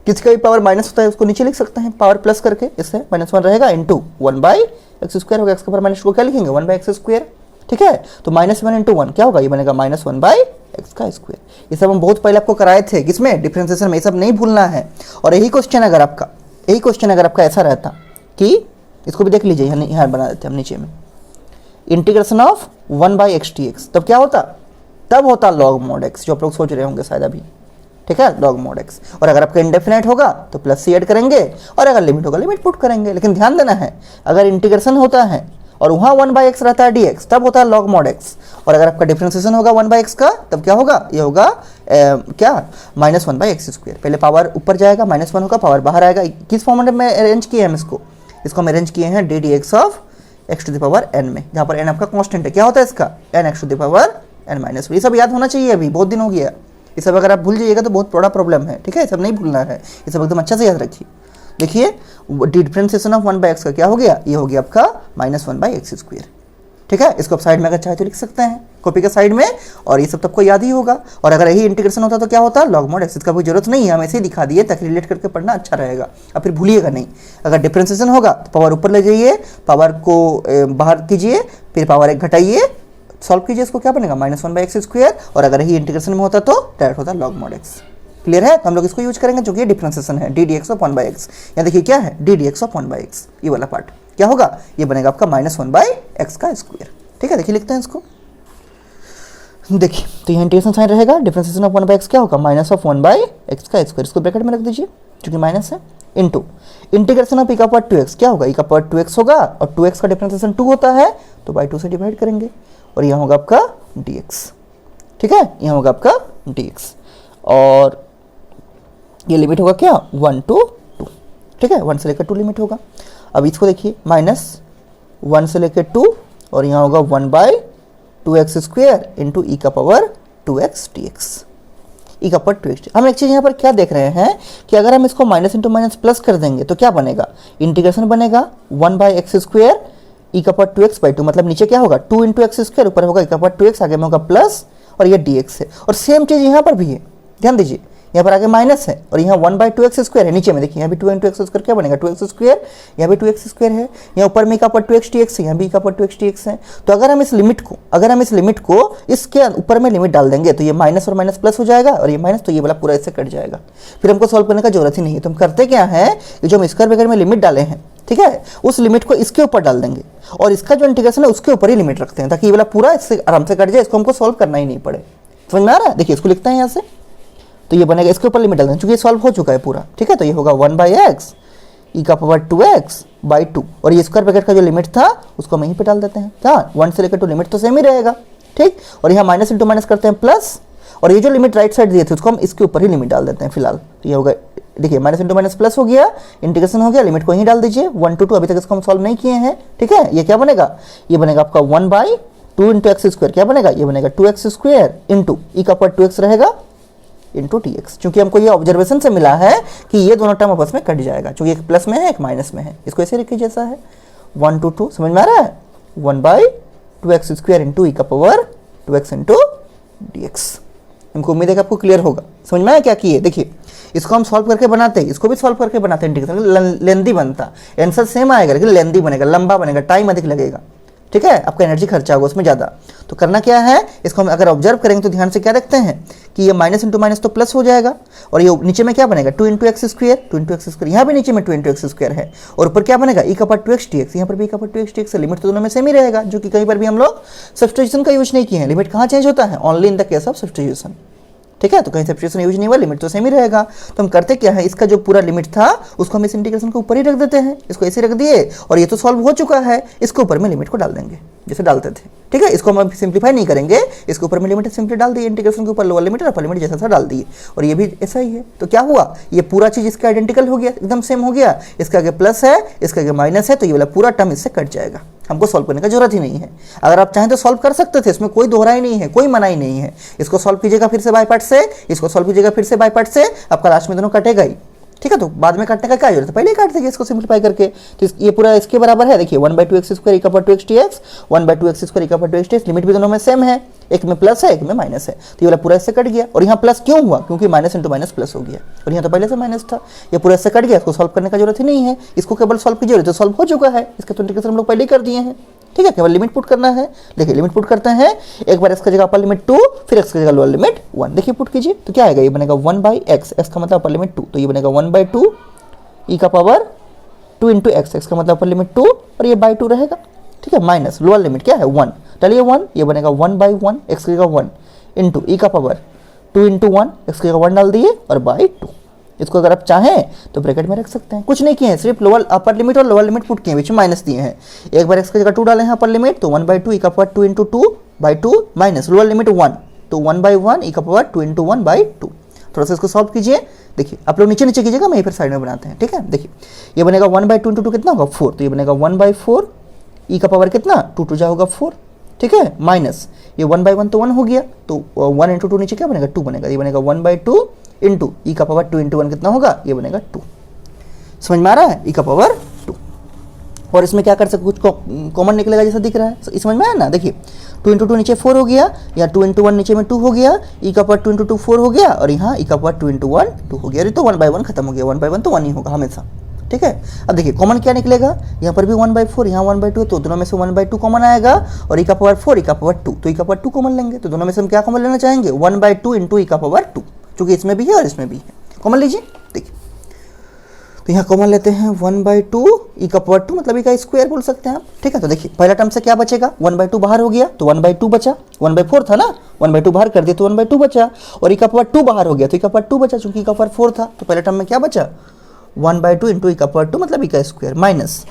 किसका भी पावर माइनस होता है उसको नीचे लिख सकते हैं पावर प्लस करके, इससे -1 रहेगा इंटू 1/x² होगा, एक्स का पावर -2 क्या लिखेंगे 1/x², ठीक है। तो -1 इंटू 1 क्या होगा, ये बनेगा -1/x²। ये सब हम बहुत पहले आपको कराए थे, किसमें, डिफरेंशिएशन में, ये सब नहीं भूलना है। और यही क्वेश्चन अगर आपका ऐसा रहता कि, इसको भी देख लीजिए, यहाँ बना देते हैं हम नीचे में, इंटीग्रेशन ऑफ 1/x dx, तब क्या होता, तब होता log mod x, जो आप लोग सोच रहे होंगे शायद अभी, ठीक है, log mod x। और अगर आपका इंडेफिनाइट होगा तो प्लस सी ऐड करेंगे, और अगर लिमिट होगा लिमिट पुट करेंगे। लेकिन ध्यान देना है, अगर इंटीग्रेशन होता है और वहाँ 1/x रहता है dx, तब होता है log mod x। और अगर आपका डिफरेंशिएशन होगा 1/x का, तब क्या होगा, ये होगा क्या, -1/x²। पहले पावर ऊपर जाएगा, -1 होगा, पावर बाहर आएगा। किस फॉर्मेट में अरेंज किए हम इसको हम अरेंज किए हैं d dx ऑफ x⁴n में, जहाँ पर n आपका कांस्टेंट है। क्या होता है इसका, n x⁴n-1। ये सब याद होना चाहिए, अभी बहुत दिन हो गया। ये सब अगर आप भूल जाइएगा तो बहुत बड़ा प्रॉब्लम है, ठीक है, ये सब नहीं भूलना है, ये सब एकदम अच्छा से याद रखिए। देखिए डिफरेंशिएशन ऑफ 1/x का क्या हो गया, ये हो गया आपका -1/x², ठीक है। इसको आप साइड में अगर चाहे तो लिख सकते हैं कॉपी के साइड में, और ये सब तो आपको याद ही होगा। और अगर यही इंटीग्रेशन होता तो क्या होता, log mod x। इसका कोई जरूरत नहीं है, हम ऐसे ही दिखा दिए ताकि रिलेट करके पढ़ना अच्छा रहेगा, अब फिर भूलिएगा नहीं। अगर डिफरेंशिएशन होगा तो पावर ऊपर ले जाइए, पावर को बाहर कीजिए, फिर पावर 1 घटाइए, सॉल्व कीजिए, इसको क्या बनेगा -1/x²। और अगर यही इंटीग्रेशन में होता तो डायरेक्ट होता log mod x। क्लियर है, तो हम लोग इसको यूज करेंगे, जो कि डिफरेंशिएशन है, d dx ऑफ 1/x। यहाँ देखिए क्या है, d dx ऑफ 1/x, ये वाला पार्ट क्या होगा, ये बनेगा आपका -1/x², ठीक है। देखिए लिखते हैं इसको, देखिए तो यहाँ इंटीग्रेशन साइन रहेगा, डिफरेंशिएशन ऑफ 1/x क्या होगा, -1/x²। इसको ब्रैकेट में रख दीजिए क्योंकि माइनस है, इंटू इंटीग्रेशन ऑफ e⁻²x क्या होगा, e⁻²x होगा, और 2x का डिफरेंशिएशन 2 होता है तो बाई 2 से डिवाइड करेंगे, और यहाँ होगा आपका dx, ठीक है, यहाँ होगा आपका dx। और ये लिमिट होगा क्या, 1 to 2, ठीक है, 1 से लेकर 2 लिमिट होगा। अब इसको देखिए, -1 से लेकर 2, और यहाँ होगा 1/2x² into e⁻2x dx, e⁻2x। हम एक चीज़ यहाँ पर क्या देख रहे हैं कि अगर हम इसको माइनस इंटू माइनस प्लस कर देंगे तो क्या बनेगा, इंटीग्रेशन बनेगा 1/x², e⁻2x/2, मतलब नीचे क्या होगा 2 × x², ऊपर होगा e⁻2x, आगे में होगा प्लस, और ये dx है। और सेम चीज़ यहाँ पर भी है, ध्यान दीजिए, यहाँ पर आगे माइनस है और यहाँ 1/2x² है, नीचे में देखिए यहाँ भी 2 × x² क्या बनेगा 2x², यहाँ भी 2x² है, यहाँ ऊपर में e⁻2x dx है, यहाँ भी e⁻2x dx है। तो अगर हम इस लिमिट को इसके ऊपर में लिमिट डाल देंगे तो ये माइनस और माइनस प्लस हो जाएगा, और ये माइनस, तो ये वाला पूरा इससे कट जाएगा। फिर हमको सॉल्व करने का जरूरत ही नहीं है। तो हम करते क्या है, ये जो हम स्क्वायर ब्रैकेट में लिमिट डाले हैं, ठीक है, उस लिमिट को इसके ऊपर डाल देंगे, और इसका जो इंटीग्रेशन है उसके ऊपर ही लिमिट रखते हैं, ताकि ये वाला पूरा इससे आराम से कट जाए, इसको हमको सॉल्व करना ही नहीं पड़े। समझ में आ रहा है, देखिए इसको लिखते हैं यहाँ से, तो ये बनेगा, इसके ऊपर लिमिट डाल देंगे क्योंकि ये सॉल्व हो चुका है पूरा, ठीक है। तो ये होगा 1/x e⁻2x/2, और ये स्क्वायर ब्रैकेट का जो लिमिट था उसको हम यहीं पे डाल देते हैं, क्या 1 से लेकर 2 लिमिट तो सेम ही रहेगा, ठीक। और यहाँ माइनस इंटू माइनस करते हैं प्लस, और ये जो लिमिट राइट साइड दिए थे उसको हम इसके ऊपर ही लिमिट डाल देते हैं फिलहाल। तो ये होगा, देखिए माइनस इंटू माइनस प्लस हो गया, इंटीग्रेशन हो गया, लिमिट को यहीं डाल दीजिए 1 to 2, अभी तक इसको हम सॉल्व नहीं किए हैं, ठीक है। ये क्या बनेगा, ये बनेगा आपका 1/2 × x², क्या बनेगा, ये बनेगा 2x² इंटू e⁻2x रहेगा इंटू dx। चूंकि हमको ये ऑब्जर्वेशन से मिला है कि ये दोनों टर्म आपस में कट जाएगा, चूंकि एक प्लस में है एक माइनस में है, इसको ऐसे रखिए जैसा है 1 to 2, समझ में आ रहा है, 1/2x² into e⁻2x into dx। हमको उम्मीद है कि आपको क्लियर होगा, समझ में आया क्या किए। देखिए इसको हम सॉल्व करके बनाते हैं, इसको भी सॉल्व करके बनाते हैं, इंटीग्रेशन लेंदी बनता, आंसर सेम आएगा लेकिन लेंदी बनेगा, लंबा बनेगा, टाइम अधिक लगेगा, ठीक है, आपका एनर्जी खर्चा होगा उसमें ज़्यादा। तो करना क्या है, इसको हम अगर ऑब्जर्व करेंगे तो ध्यान से क्या देखते हैं कि ये माइनस इंटू माइनस तो प्लस हो जाएगा, और ये नीचे में क्या बनेगा 2 × x², यहाँ भी नीचे में 2 × x² है, और ऊपर क्या बनेगा e⁻2x dx, यहाँ पर भी e⁻2x dx है। लिमिट तो दोनों में सेम ही रहेगा, जो कि कहीं पर भी हम लोग सब्स्टिट्यूशन का यूज नहीं किए हैं। लिमिट कहाँ चेंज होता है, only in the case of substitution, ठीक है, तो कहीं सब्स्टिट्यूशन यूज नहीं हुआ, लिमिट तो सेम ही रहेगा। तो हम करते क्या है, इसका जो पूरा लिमिट था उसको हम इस इंटीग्रेशन के ऊपर ही रख देते हैं, इसको ऐसे रख दिए, और ये तो सॉल्व हो चुका है, इसके ऊपर में लिमिट को डाल देंगे जैसे डालते थे, ठीक है। इसको हम सिंप्लीफाई नहीं करेंगे, इसके ऊपर में लिमिट सिंपली डाल दिए, इंटीग्रेशन के ऊपर लोअर लिमिट और अपर लिमिट जैसा डाल दिए, और ये भी ऐसा ही है। तो क्या हुआ, ये पूरा चीज इसका आइडेंटिकल हो गया, एकदम सेम हो गया, इसका आगे प्लस है, इसका आगे माइनस है, तो ये वाला पूरा टर्म इससे कट जाएगा, हमको सॉल्व करने का जरूरत ही नहीं है। अगर आप चाहें तो सॉल्व कर सकते थे, इसमें कोई दोहराई नहीं है, कोई मनाही नहीं है। इसको सॉल्व कीजिएगा फिर से बाय पार्ट से, इसको सॉल्व कीजिएगा फिर से बाय पार्ट से, आपका लास्ट में दोनों कटेगा ही, ठीक है, तो बाद में काटने का क्या जरूरत है, पहले ही काट देंगे इसको सिंप्लीफाई करके। तो ये पूरा इसके बराबर है, देखिए 1/2x² e power 2x dx, 1/2x² e power 2x dx, limit भी दोनों में सेम है, एक में प्लस है एक में माइनस है, तो ये वाला पूरा इससे कट गया। और यहाँ प्लस क्यों हुआ, क्योंकि माइनस इंटू माइनस प्लस हो गया, और यहाँ तो पहले से माइनस था, ये पूरा इससे कट गया, इसको सॉल्व करने का जरूरत ही नहीं है, इसको केवल सॉल्व की जरूरत है, सॉल्व हो चुका है, इसका तो इंटीग्रेशन हम लोग पहले ही कर दिए हैं। ठीक है, केवल लिमिट पुट करना है। देखिए लिमिट पुट करते हैं, एक बार x का जगह अपर लिमिट 2, फिर x की जगह लोअर लिमिट 1। देखिए पुट कीजिए तो क्या आएगा, ये बनेगा 1/x, x का मतलब अपर लिमिट 2, तो ये बनेगा 1/2 e का पावर 2 इंटू एक्स, एक्स का मतलब अपर लिमिट 2 और ये बाई 2 रहेगा। ठीक है, माइनस लोअर लिमिट क्या है 1, डालिए 1, ये बनेगा 1/1, एक्स की जगह 1 इंटू ई का पावर 2 इंटू 1, एक्स की जगह 1 डाल दिए और बाई 2। इसको अगर आप चाहें तो ब्रैकेट में रख सकते हैं, कुछ नहीं किए हैं, सिर्फ लोअर अपर लिमिट और लोअर लिमिट पुट किए, बीच में माइनस दिए हैं। एक बार एक्स की जगह 2 डाले हैं अपर लिमिट, तो 1/2 ई का power 2 into 2/2 minus lower limit 1, तो 1/1 ई का पावर 2 इंटू 1/2। थोड़ा सा इसको सॉल्व कीजिए, देखिए आप लोग नीचे नीचे कीजिएगा, मैं ये फिर साइड में बनाते हैं। ठीक है, देखिए ये बनेगा 1/2 इंटू 2 कितना होगा 4, तो ये बनेगा 1/4 ई का पावर कितना 2 2 जा होगा 4। ठीक है, माइनस ये 1/1 तो 1 हो गया, तो 1 इंटू 2 नीचे क्या बनेगा 2 बनेगा, ये बनेगा 1/2 इंटू ई का पावर 2 इंटू 1 कितना होगा, ये बनेगा 2। समझ में आ रहा है, ई का पावर 2। और इसमें क्या कर सकते, कुछ कॉमन निकलेगा जैसा दिख रहा है, समझ में आया ना। देखिए 2 इंटू 2 नीचे 4 हो गया, या 2 इंटू 1 नीचे में 2 हो गया, ई का पावर 2 इंटू 2 4 हो गया, और यहाँ ई का पावर 2 इंटू 1 2 हो गया। अरे तो 1/1 खत्म हो गया, 1/1 तो 1 ही होगा हमेशा। ठीक है, अब देखिए कॉमन क्या निकलेगा, यहाँ पर भी 1/4, यहाँ 1/2, तो दोनों में से 1/2 कॉमन आएगा, और ई का पावर 4 ई का पावर 2, तो ई का पावर 2 कॉमन लेंगे, तो दोनों में से हम क्या कॉमन लेना चाहेंगे 1/2 इंटू ई का पावर 2, क्योंकि इसमें भी है और इसमें भी है, कॉमन लीजिए। देखिए तो यहाँ कॉमन लेते हैं 1/2 ई का पावर 2, मतलब ई का स्क्वायर बोल सकते हैं आप। ठीक है, तो देखिए पहला टर्म से क्या बचेगा, 1/2 बाहर हो गया तो 1/2 बचा, 1/4 था ना, 1/2 बाहर कर दिया तो 1/2 बचा, और ई का पावर 2 बाहर हो गया तो ई का पावर 2 बचा, चूंकि ई का पावर 4 था, तो पहले टर्म में क्या बचा 1/2 इंटू ई का पावर 2, मतलब ई का स्क्वायर, माइनस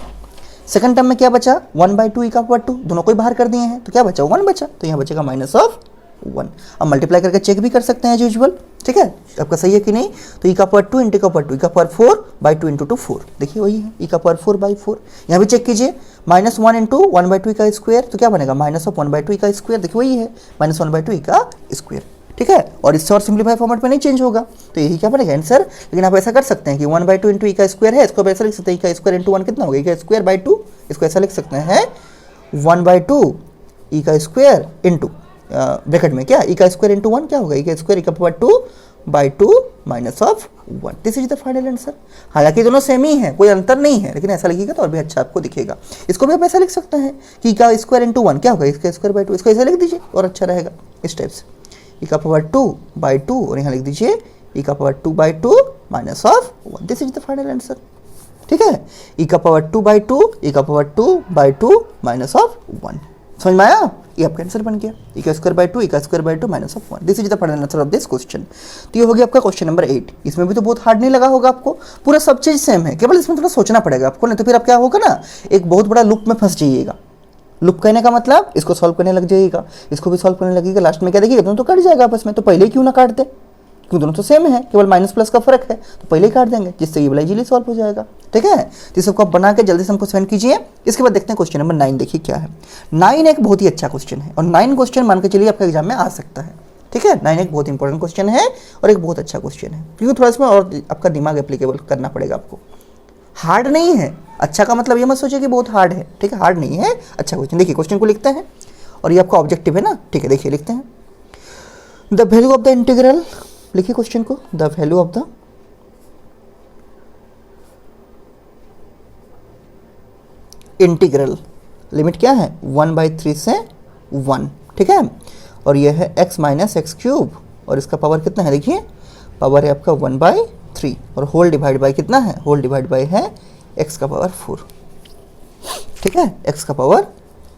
सेकंड टर्म में क्या बचा 1/2 ई का पावर 2, दोनों को ही बाहर कर दिए हैं, तो क्या बचा 1 बचा, तो यहाँ बचेगा माइनस ऑफ 1। अब मल्टीप्लाई करके चेक भी कर सकते हैं एज यूजुअल। ठीक है, आपका सही है कि नहीं, तो ई का पावर 2 इंटू का पावर 2, ई का पावर 4/2 इंटू 2 4, देखिए वही है ई का पावर 4/4। यहाँ भी चेक कीजिए, -1 इंटू 1/2 ई का स्क्वायर, तो क्या बनेगा माइनस ऑफ 1/2 ई का स्क्वायर, देखिए वही है -1/2 ई का स्क्वायर। ठीक है, और इससे और सिंप्लीफाई फॉर्मेट में नहीं चेंज होगा, तो यही क्या बनेगा आंसर। लेकिन आप ऐसा कर सकते हैं कि 1/2 इंटू ई का स्क्वायर है, इसको ऐसा लिख सकते हैं ई का स्क्वायर इंटू 1 कितना होगा, ई का स्क्वायर बाई 2, इसको ऐसा लिख सकते हैं 1/2 ई का स्क्वायर इंटू ब्रैकेट में क्या ई का स्क्वायर इंटू 1 क्या होगा, ई का स्क्वायर ई का power 2/2 minus of 1। This is the final answer. हालांकि दोनों सेम ही है, कोई अंतर नहीं है, लेकिन ऐसा लिखिएगा तो और भी अच्छा आपको दिखेगा। इसको भी आप ऐसा लिख सकते हैं कि ई का स्क्वायर इंटू 1 क्या होगा, इसका स्क्वायर बाई 2, इसको ऐसा लिख दीजिए और अच्छा रहेगा इस टाइप से, ई का पावर 2/2, और यहाँ लिख दीजिए ई का power 2/2 minus of 1। This is the final answer. ठीक है, ई का पावर 2/2, ई का पावर 2/2 माइनस ऑफ 1। समझ में आया, ये आपका आंसर बन गया ई का स्क्वायर बाई 2, ई का square by 2 minus of 1। This is the final answer of this question. तो ये हो गया आपका क्वेश्चन नंबर 8। इसमें भी तो बहुत हार्ड नहीं लगा होगा आपको, पूरा सब चीज सेम है, केवल इसमें थोड़ा सोचना पड़ेगा आपको, नहीं तो फिर आप क्या होगा ना, एक बहुत बड़ा लूप में फंस जाइएगा। लूप कहने का मतलब इसको सॉल्व करने लग जाइएगा, इसको भी सॉल्व करने लगेगा, लास्ट में क्या देखिएगा दोनों तो कट जाएगा आपस में, तो पहले ही क्यों ना काट दे, क्योंकि दोनों तो सेम है, केवल माइनस प्लस का फर्क है, तो पहले ही काट देंगे, जिससे ये वाला इजीली सॉल्व हो जाएगा। ठीक है, तो सबको आप बना के जल्दी से हमको सेंड कीजिए। इसके बाद देखते हैं क्वेश्चन नंबर 9, देखिए क्या है। 9 एक बहुत ही अच्छा क्वेश्चन है, और 9 क्वेश्चन मान के चलिए आपका एग्जाम में आ सकता है। ठीक है, 9 एक बहुत इंपॉर्टेंट क्वेश्चन है और एक बहुत अच्छा क्वेश्चन है, क्योंकि थोड़ा इसमें और आपका दिमाग एप्लीकेबल करना पड़ेगा आपको। हार्ड नहीं है, अच्छा का मतलब ये मत सोचिए कि बहुत हार्ड है। ठीक है, हार्ड नहीं है, अच्छा क्वेश्चन। देखिए क्वेश्चन को लिखते हैं, और ये आपका ऑब्जेक्टिव है ना। ठीक है, देखिए लिखते हैं the value of the integral, लिखिए क्वेश्चन को, the value of the integral, limit क्या है 1/3 से 1। ठीक है, और ये है x माइनस एक्स क्यूब, और इसका पावर कितना है, देखिए पावर है आपका 1/3, और होल डिवाइड बाय कितना है, होल डिवाइड बाय है x का पावर 4। ठीक है, x का पावर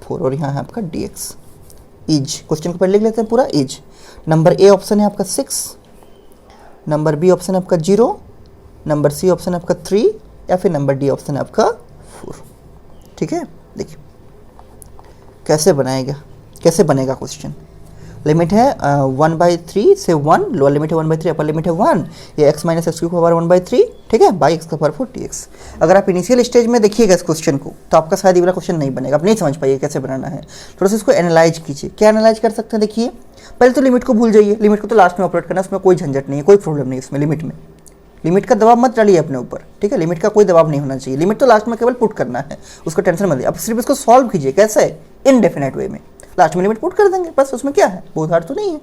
4, और यहाँ है आपका dx। इज क्वेश्चन को पहले लिख लेते हैं पूरा। इज नंबर ए ऑप्शन है आपका 6, नंबर बी ऑप्शन है आपका 0, नंबर सी ऑप्शन है आपका 3, या फिर नंबर डी ऑप्शन है आपका 4। ठीक है, देखिए कैसे बनेगा क्वेश्चन। लिमिट है 1/3 से 1, लोअर लिमिट है 1/3, अपर लिमिट है 1, ये x माइनस एक्स क्यूब का पावर 1/3। ठीक है, बाई एक्स का पावर 4 dx। अगर आप इनिशियल स्टेज में देखिएगा इस क्वेश्चन को, तो आपका शायद ये वाला क्वेश्चन नहीं बनेगा, आप नहीं समझ पाइए कैसे बनाना है। थोड़ा सा इसको एनालाइज कीजिए। क्या एनालाइज कर सकते हैं, देखिए पहले तो लिमिट को भूल जाइए, लिमिट को तो लास्ट में ऑपरेट करना है, उसमें कोई झंझट नहीं है, कोई प्रॉब्लम नहीं है उसमें लिमिट में। लिमिट का दबाव मत डालिए अपने ऊपर, ठीक है, लिमिट का कोई दबाव नहीं होना चाहिए, लिमिट तो लास्ट में केवल पुट करना है, उसका टेंशन मत लीजिए। अब सिर्फ इसको सॉल्व कीजिए, कैसे, इनडेफिनेट वे में, लास्ट में लिमिट पुट कर देंगे बस, उसमें क्या है, बहुत हार्ड तो नहीं है।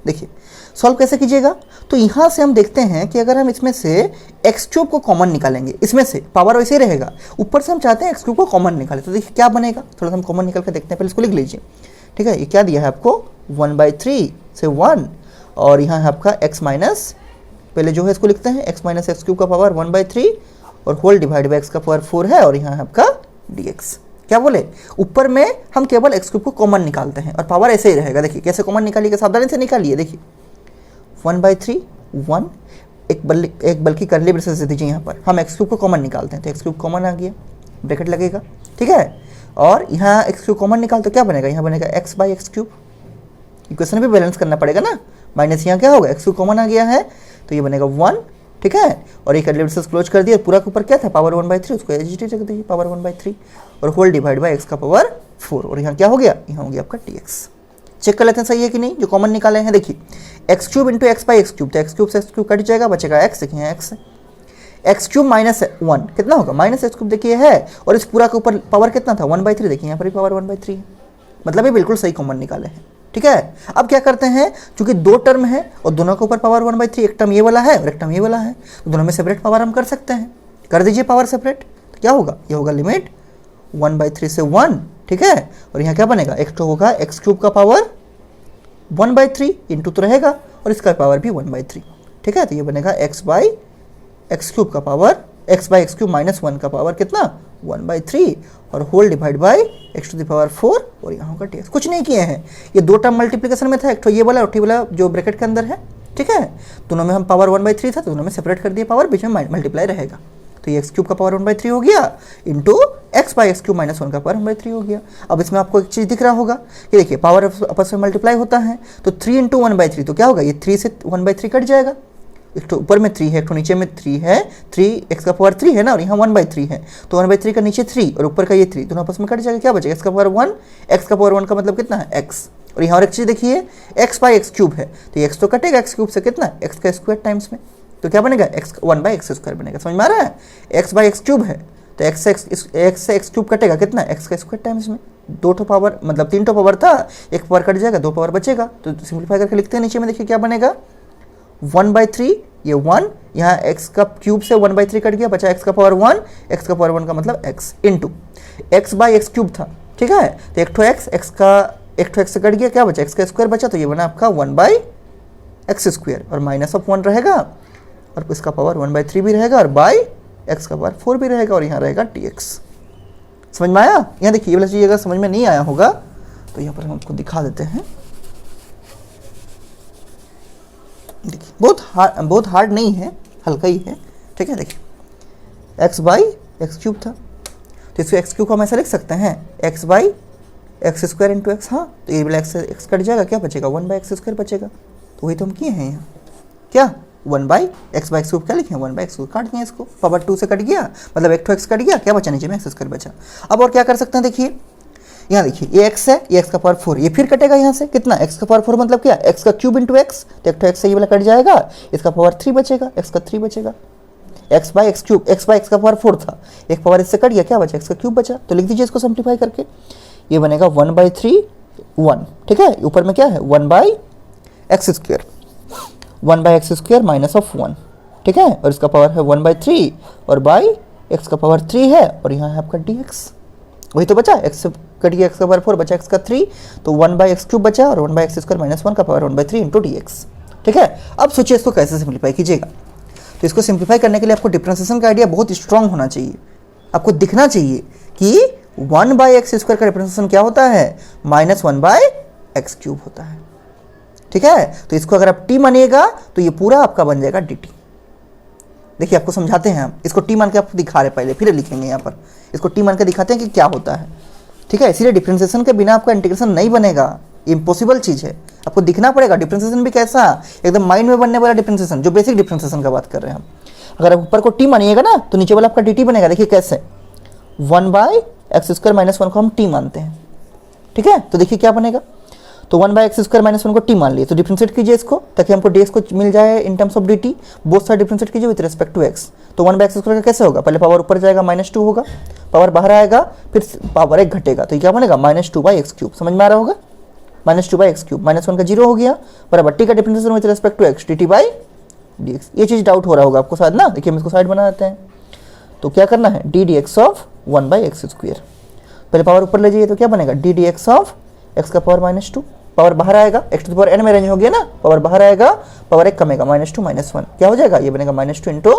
देखिए सॉल्व कैसे कीजिएगा, तो यहाँ से हम देखते हैं कि अगर हम इसमें से एक्स क्यूब को कॉमन निकालेंगे, इसमें से पावर वैसे ही रहेगा, ऊपर से हम चाहते हैं एक्स क्यूब को कॉमन निकालें, तो देखिए क्या बनेगा, थोड़ा सा हम कॉमन निकाल के देखते हैं, पहले इसको लिख लीजिए, ठीक है। ये क्या दिया है आपको, 1/3 से 1, और यहाँ है आपका x माइनस, पहले जो है इसको लिखते हैं x माइनस एक्स क्यूब का पावर 1/3 और होल डिवाइड बाई x का पावर 4 है, और यहाँ है आपका dx। क्या बोले, ऊपर में हम केवल एक्स क्यूब को कॉमन निकालते हैं और पावर ऐसे ही रहेगा। देखिए कैसे कॉमन निकालिएगा, सावधानी से निकालिए। देखिए 1/3 1, एक बल्कि करली ब्रेसेस दे दीजिए, यहाँ पर हम एक्स क्यूब को कॉमन निकालते हैं, तो एक्स क्यूब कॉमन आ गया, ब्रैकेट लगेगा, ठीक है, और यहाँ एक्स क्यूब कॉमन निकाल तो क्या बनेगा, यहाँ बनेगा x by x cube. Equation भी बैलेंस करना पड़ेगा ना, माइनस यहाँ क्या होगा, एक्स क्यूब कॉमन आ गया है तो ये बनेगा 1, ठीक है, और एक करली ब्रेसेस क्लोज कर दिया, पूरा के ऊपर क्या था, पावर 1/3, उसको एच डी रख दीजिए, पावर 1/3 और होल डिवाइड बाई एक्स का पावर 4, और यहाँ क्या हो गया, यहाँ हो गया आपका dx। चेक कर लेते हैं सही है कि नहीं, जो कॉमन निकाले हैं। देखिए x cube into x by x cube, तो एक्स क्यूब से एक्स क्यूब कट जाएगा, बचेगा एक्स, देखिए यहाँ एक्स है, एक्स क्यूब माइनस 1 कितना होगा, माइनस एक्स क्यूब देखिए है, और इस पूरा के ऊपर पावर कितना था 1/3, देखिए यहाँ पर भी पावर 1/3 है, मतलब ये बिल्कुल सही कॉमन निकाले हैं, ठीक है। अब क्या करते हैं, चूंकि दो टर्म है और दोनों के ऊपर पावर 1/3, एक टर्म ये वाला है और एक टर्म ये वाला है, तो दोनों में सेपरेट पावर हम कर सकते हैं, कर दीजिए पावर सेपरेट, तो क्या होगा, ये होगा लिमिट 1/3 से 1, ठीक है, और यहाँ क्या बनेगा, एक तो होगा एक्स क्यूब का पावर 1/3 इंटू तो रहेगा, और इसका पावर भी 1/3, ठीक है, तो ये बनेगा x बाई एक्स क्यूब का power, x by x cube minus 1 का पावर कितना 1/3 और whole divide by x to the power 4, और यहाँ का dx। कुछ नहीं किए हैं, ये दो टर्म मल्टीप्लिकेशन में था, एक तो ये वाला और ये वाला जो ब्रैकेट के अंदर है, ठीक है, दोनों में हम पावर 1/3 था तो दोनों में सेपरेट कर दिए पावर, बीच में मल्टीप्लाई रहेगा, तो ये एक्स क्यूब का पावर 1/3 हो गया into x by x cube minus 1 का पावर 1/3 हो गया। अब इसमें आपको एक चीज़ दिख रहा होगा कि देखिए पावर आपस में मल्टीप्लाई होता है, तो 3 इंटू 1/3, तो क्या होगा, ये 3 से 1/3 कट जाएगा, एक तो ऊपर में 3 है, एक तो नीचे में 3 है, 3 एक्स का पावर 3 है ना, और यहाँ 1/3 है, तो 1/3 का नीचे 3 और ऊपर का ये 3, दोनों आपस में कट जाएगा, क्या बचेगा, एक्स का पावर 1, एक्स का पावर 1 का मतलब कितना है x, और यहाँ और एक चीज़ देखिए x बाई एक्स क्यूब है, तो x तो कटेगा एक्स क्यूब से, कितना एक्स का स्क्वायर टाइम्स में, तो क्या बनेगा, x 1/x² बनेगा, समझ में आ रहा है, x बाई एक्स क्यूब है तो x से एक्स क्यूब कटेगा, कितना x का स्क्वायर टाइम्स में, दो तो पावर मतलब 3 तो पावर था, एक पावर कट जाएगा, 2 पावर बचेगा, तो सिंप्लीफाई करके लिखते हैं नीचे में, देखिए क्या बनेगा 1/3, ये 1, यहाँ x का क्यूब से 1/3 कट गया, बचा x का पावर 1, x का पावर 1 का मतलब x into x by x cube था, ठीक है, तो एक ठो x से कट गया, क्या बचा, x का स्क्वायर बचा, तो ये बना आपका 1/x², और माइनस ऑफ 1 रहेगा, और इसका पावर 1/3 भी रहेगा, और बाई x का पावर 4 भी रहेगा, और यहाँ रहेगा dx। समझ में आया, यहाँ देखिए ये वाला चीज़ अगर समझ में नहीं आया होगा तो यहाँ पर हम आपको दिखा देते हैं, देखिए बहुत हार्ड नहीं है, हल्का ही है, ठीक है। देखिए x बाई एक्स क्यूब था, तो इसको एक्स क्यूब को हम ऐसा लिख सकते हैं x by x² into x, हाँ, तो ये वाला x कट जाएगा, क्या बचेगा 1/x² बचेगा, तो वही तो हम किए हैं यहाँ, क्या 1/x बाई एक्स क्यूब क्या लिखे हैं, 1/x क्यूब काट दिया, इसको पावर 2 से कट गया, मतलब एक तो x कट गया, क्या बचा नीचे में x² बचा। अब और क्या कर सकते हैं, देखिए यहाँ देखिए ये x है, ये x का पावर 4, ये फिर कटेगा यहाँ से, कितना x का पावर 4 मतलब क्या, x का क्यूब इंटू x, तो एक तो x से ये वाला कट जाएगा, इसका पावर 3 बचेगा, x का 3 बचेगा, x by x cube, x by x का पावर 4 था, एक पावर इससे कट गया, क्या बचा, x का क्यूब बचा, तो लिख दीजिए इसको सिंप्लीफाई करके, ये बनेगा 1/3 1, ठीक है, ऊपर में क्या है 1/x², 1/x² माइनस ऑफ 1, ठीक है, और इसका पावर है 1/3 और बाई x का पावर 3 है, और यहाँ है आपका dx, वही तो बचा, x से कट गया, x का पावर 4 बचा, x का 3, तो 1/x³ बचा, और 1/x² माइनस 1 का पावर 1/3 इंटू dx, ठीक है। अब सोचिए इसको कैसे सिंप्लीफाई कीजिएगा, तो इसको सिंप्लीफाई करने के लिए आपको डिफरेंशिएशन का आइडिया बहुत स्ट्रांग होना चाहिए, आपको दिखना चाहिए कि 1/x² का डिफरेंशिएशन क्या होता है, -1/x³ होता है, ठीक है। तो इसको अगर आप t मानिएगा तो ये पूरा आपका बन जाएगा dt। देखिए आपको समझाते हैं हम, इसको t मान के आपको दिखा रहे, पहले फिर लिखेंगे यहाँ पर, इसको t मान के दिखाते हैं कि क्या होता है, ठीक है। इसीलिए डिफरेंशिएशन के बिना आपका इंटीग्रेशन नहीं बनेगा, इम्पॉसिबल चीज़ है, आपको दिखना पड़ेगा। डिफरेंशिएशन भी कैसा, एकदम माइंड में बनने वाला डिफरेंशिएशन, जो बेसिक डिफरेंशिएशन का बात कर रहे हैं हम। अगर आप ऊपर को t मानिएगा ना तो नीचे वाला आपका dt बनेगा, देखिए कैसे, 1/x² माइनस 1 को हम t मानते हैं, ठीक है। तो देखिए क्या बनेगा, तो 1/x² माइनस 1 को t मान लिए, तो डिफ्रेंशिएट कीजिए इसको ताकि हमको dx को मिल जाए in terms of dt, both side differentiate कीजिए विद रिस्पेक्ट टू x। तो 1/x² का कैसे होगा, पहले पावर ऊपर जाएगा -2 होगा, पावर बाहर आएगा, फिर पावर 1 घटेगा, तो ये क्या बनेगा -2/x³। समझ में आ रहा होगा, -2/x³, -1 का 0 हो गया, बराबर t का differentiation with respect to x dt/dx। ये चीज़ डाउट हो रहा होगा आपको शायद ना, देखिए हम इसको साइड बना देते हैं। तो क्या करना है, ddx ऑफ 1/x², पहले पावर ऊपर ले जाइए तो क्या बनेगा ddx ऑफ x का पावर -2, पावर बाहर आएगा, x to the power n में रेंज हो गया ना, पावर बाहर आएगा, पावर 1 कमेगा, -2 -1 क्या हो जाएगा, ये बनेगा -2 इंटू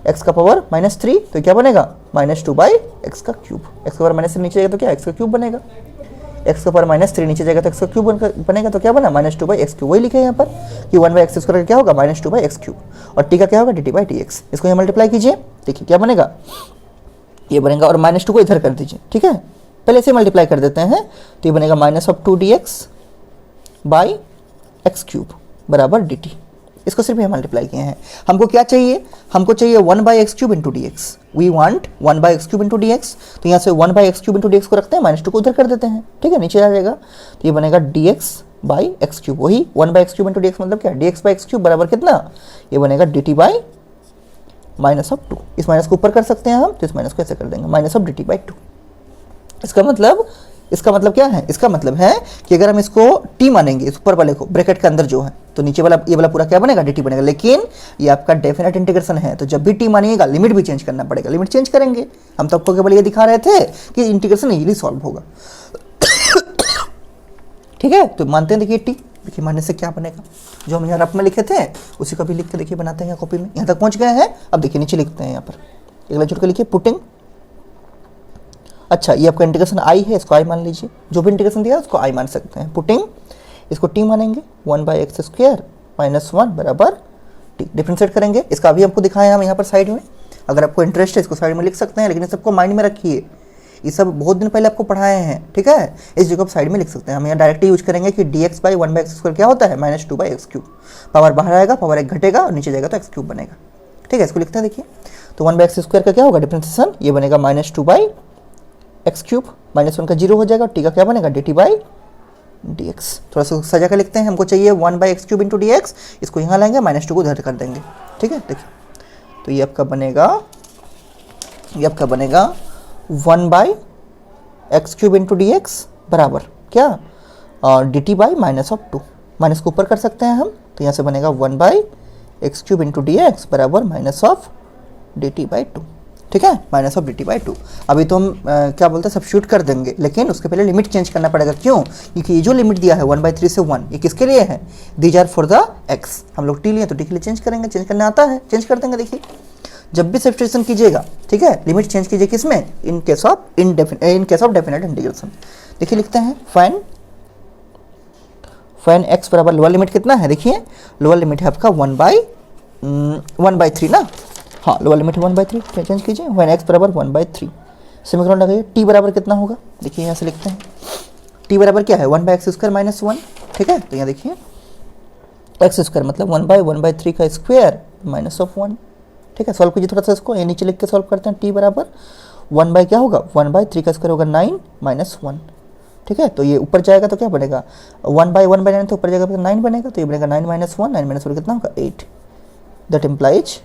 x का पावर -3, तो क्या बनेगा -2/x का क्यूब। x का पावर -3 नीचे जाएगा तो क्या x का क्यूब बनेगा, x का पावर -3 नीचे जाएगा तो x का क्यूब बनेगा, तो क्या बना -2/x³। वही लिखे यहाँ पर कि 1/x² का क्या होगा -2/x³, और t का क्या होगा dt/dx। इसको यहाँ मल्टीप्लाई कीजिए, देखिए क्या बनेगा, ये बनेगा, और -2 को इधर कर दीजिए, ठीक है, पहले से मल्टीप्लाई कर देते हैं, तो ये बनेगा -2dx/x³ बराबर dt। इसको सिर्फ ये मल्टीप्लाई किए हैं। हमको क्या चाहिए, हमको चाहिए 1/x³ into dx, we want 1/x³ into dx। तो यहाँ से 1/x³ इंटू dx को रखते हैं, -2 को उधर कर देते हैं, ठीक है, नीचे आ जाएगा, तो ये बनेगा dx/x³। वही 1/x³ इंटू dx मतलब क्या, dx/x³ बराबर कितना, ये बनेगा dt/-2। इस माइनस को ऊपर कर सकते हैं हम, तो इस माइनस को ऐसे कर देंगे -dt/2। इसका मतलब क्या है, इसका मतलब है कि अगर हम इसको t मानेंगे, इस ऊपर वाले को ब्रैकेट के अंदर जो है, तो नीचे वाला ये वाला पूरा क्या बनेगा dt बनेगा, लेकिन ये आपका डेफिनेट इंटीग्रेशन है, तो जब भी t मानिएगा लिमिट भी चेंज करना पड़ेगा, लिमिट चेंज करेंगे। हम तो आपको केवल ये दिखा रहे थे कि इंटीग्रेशन इजीली सॉल्व होगा। ठीक है, तो मानते हैं, देखिए t, देखिए मानने से क्या बनेगा, जो हम यहाँ रफ में लिखे थे उसी को भी लिख के देखिए बनाते हैं यहाँ कॉपी में। यहाँ तक पहुँच गए हैं, अब देखिए नीचे लिखते हैं, यहाँ पर अगला छोड़ के लिखिए पुटिंग। अच्छा, ये आपका इंटीग्रेशन i है, इसको i मान लीजिए, जो भी इंटीग्रेशन दिया है उसको i मान सकते हैं। पुटिंग, इसको t मानेंगे, 1/x² -1 बराबर t। डिफरेंशिएट करेंगे, इसका अभी आपको दिखाया हम यहाँ पर साइड में, अगर आपको इंटरेस्ट है इसको साइड में लिख सकते हैं, लेकिन इस सबको माइंड में रखिए, ये सब बहुत दिन पहले आपको पढ़ाए हैं, ठीक है, इस जगह आप साइड में लिख सकते हैं। हम यहाँ डायरेक्टली यूज करेंगे कि dx/1/x² क्या होता है -2/x³, पावर बाहर आएगा, पावर 1 घटेगा और नीचे जाएगा तो x³ बनेगा, ठीक है, इसको लिखते हैं। देखिए तो 1/x² का क्या होगा डिफरेंशिएशन, ये बनेगा -2/x³, -1 का 0 हो जाएगा, t का क्या बनेगा dt/dx। थोड़ा सा सजा कर लिखते हैं, हमको चाहिए 1/x³ इंटू dx, इसको यहाँ लाएंगे, -2 को उधर कर देंगे, ठीक है। देखिए तो ये आपका बनेगा 1/x³ इंटू dx बराबर क्या, dt/-2, माइनस को ऊपर कर सकते हैं हम, तो यहाँ से बनेगा 1/x³ इंटू dx बराबर -dt/2, ठीक है, -dt/2। अभी तो हम क्या बोलते हैं सब्स्टिट्यूट कर देंगे, लेकिन उसके पहले लिमिट चेंज करना पड़ेगा। क्यों, क्योंकि ये जो लिमिट दिया है 1/3 से 1, ये किसके लिए है, these are for the x। हम लोग t लिए तो t के लिए चेंज करेंगे, चेंज करने आता है, चेंज कर देंगे। देखिए जब भी सब्स्टिट्यूशन कीजिएगा, ठीक है, लिमिट चेंज कीजिए किसमें, in case of definite integration. देखिए लिखते हैं फाइन x बराबर लोअर लिमिट कितना है, देखिए लोअर लिमिट है आपका 1/3 ना, हाँ लोअर लिमिट 1/3, चेंज कीजिए, व्हेन x बराबर 1/3, सेमीकोलन लगाइए, t बराबर कितना होगा, देखिए यहाँ से लिखते हैं, t बराबर क्या है 1/x² -1, ठीक है, तो यहाँ देखिए x² मतलब 1/1/3 का स्क्वायर -1, ठीक है। सॉल्व कीजिए थोड़ा सा इसको, ये नीचे लिख के सॉल्व करते हैं, t बराबर 1 क्या होगा 1/3 का स्क्वायर होगा 9 -1, ठीक है, तो ये ऊपर जाएगा तो क्या बनेगा 1/9, तो ऊपर जाएगा तो 9 बनेगा, तो ये बनेगा 9 -1, 9 -1 कितना होगा 8, दैट इम्प्लाइज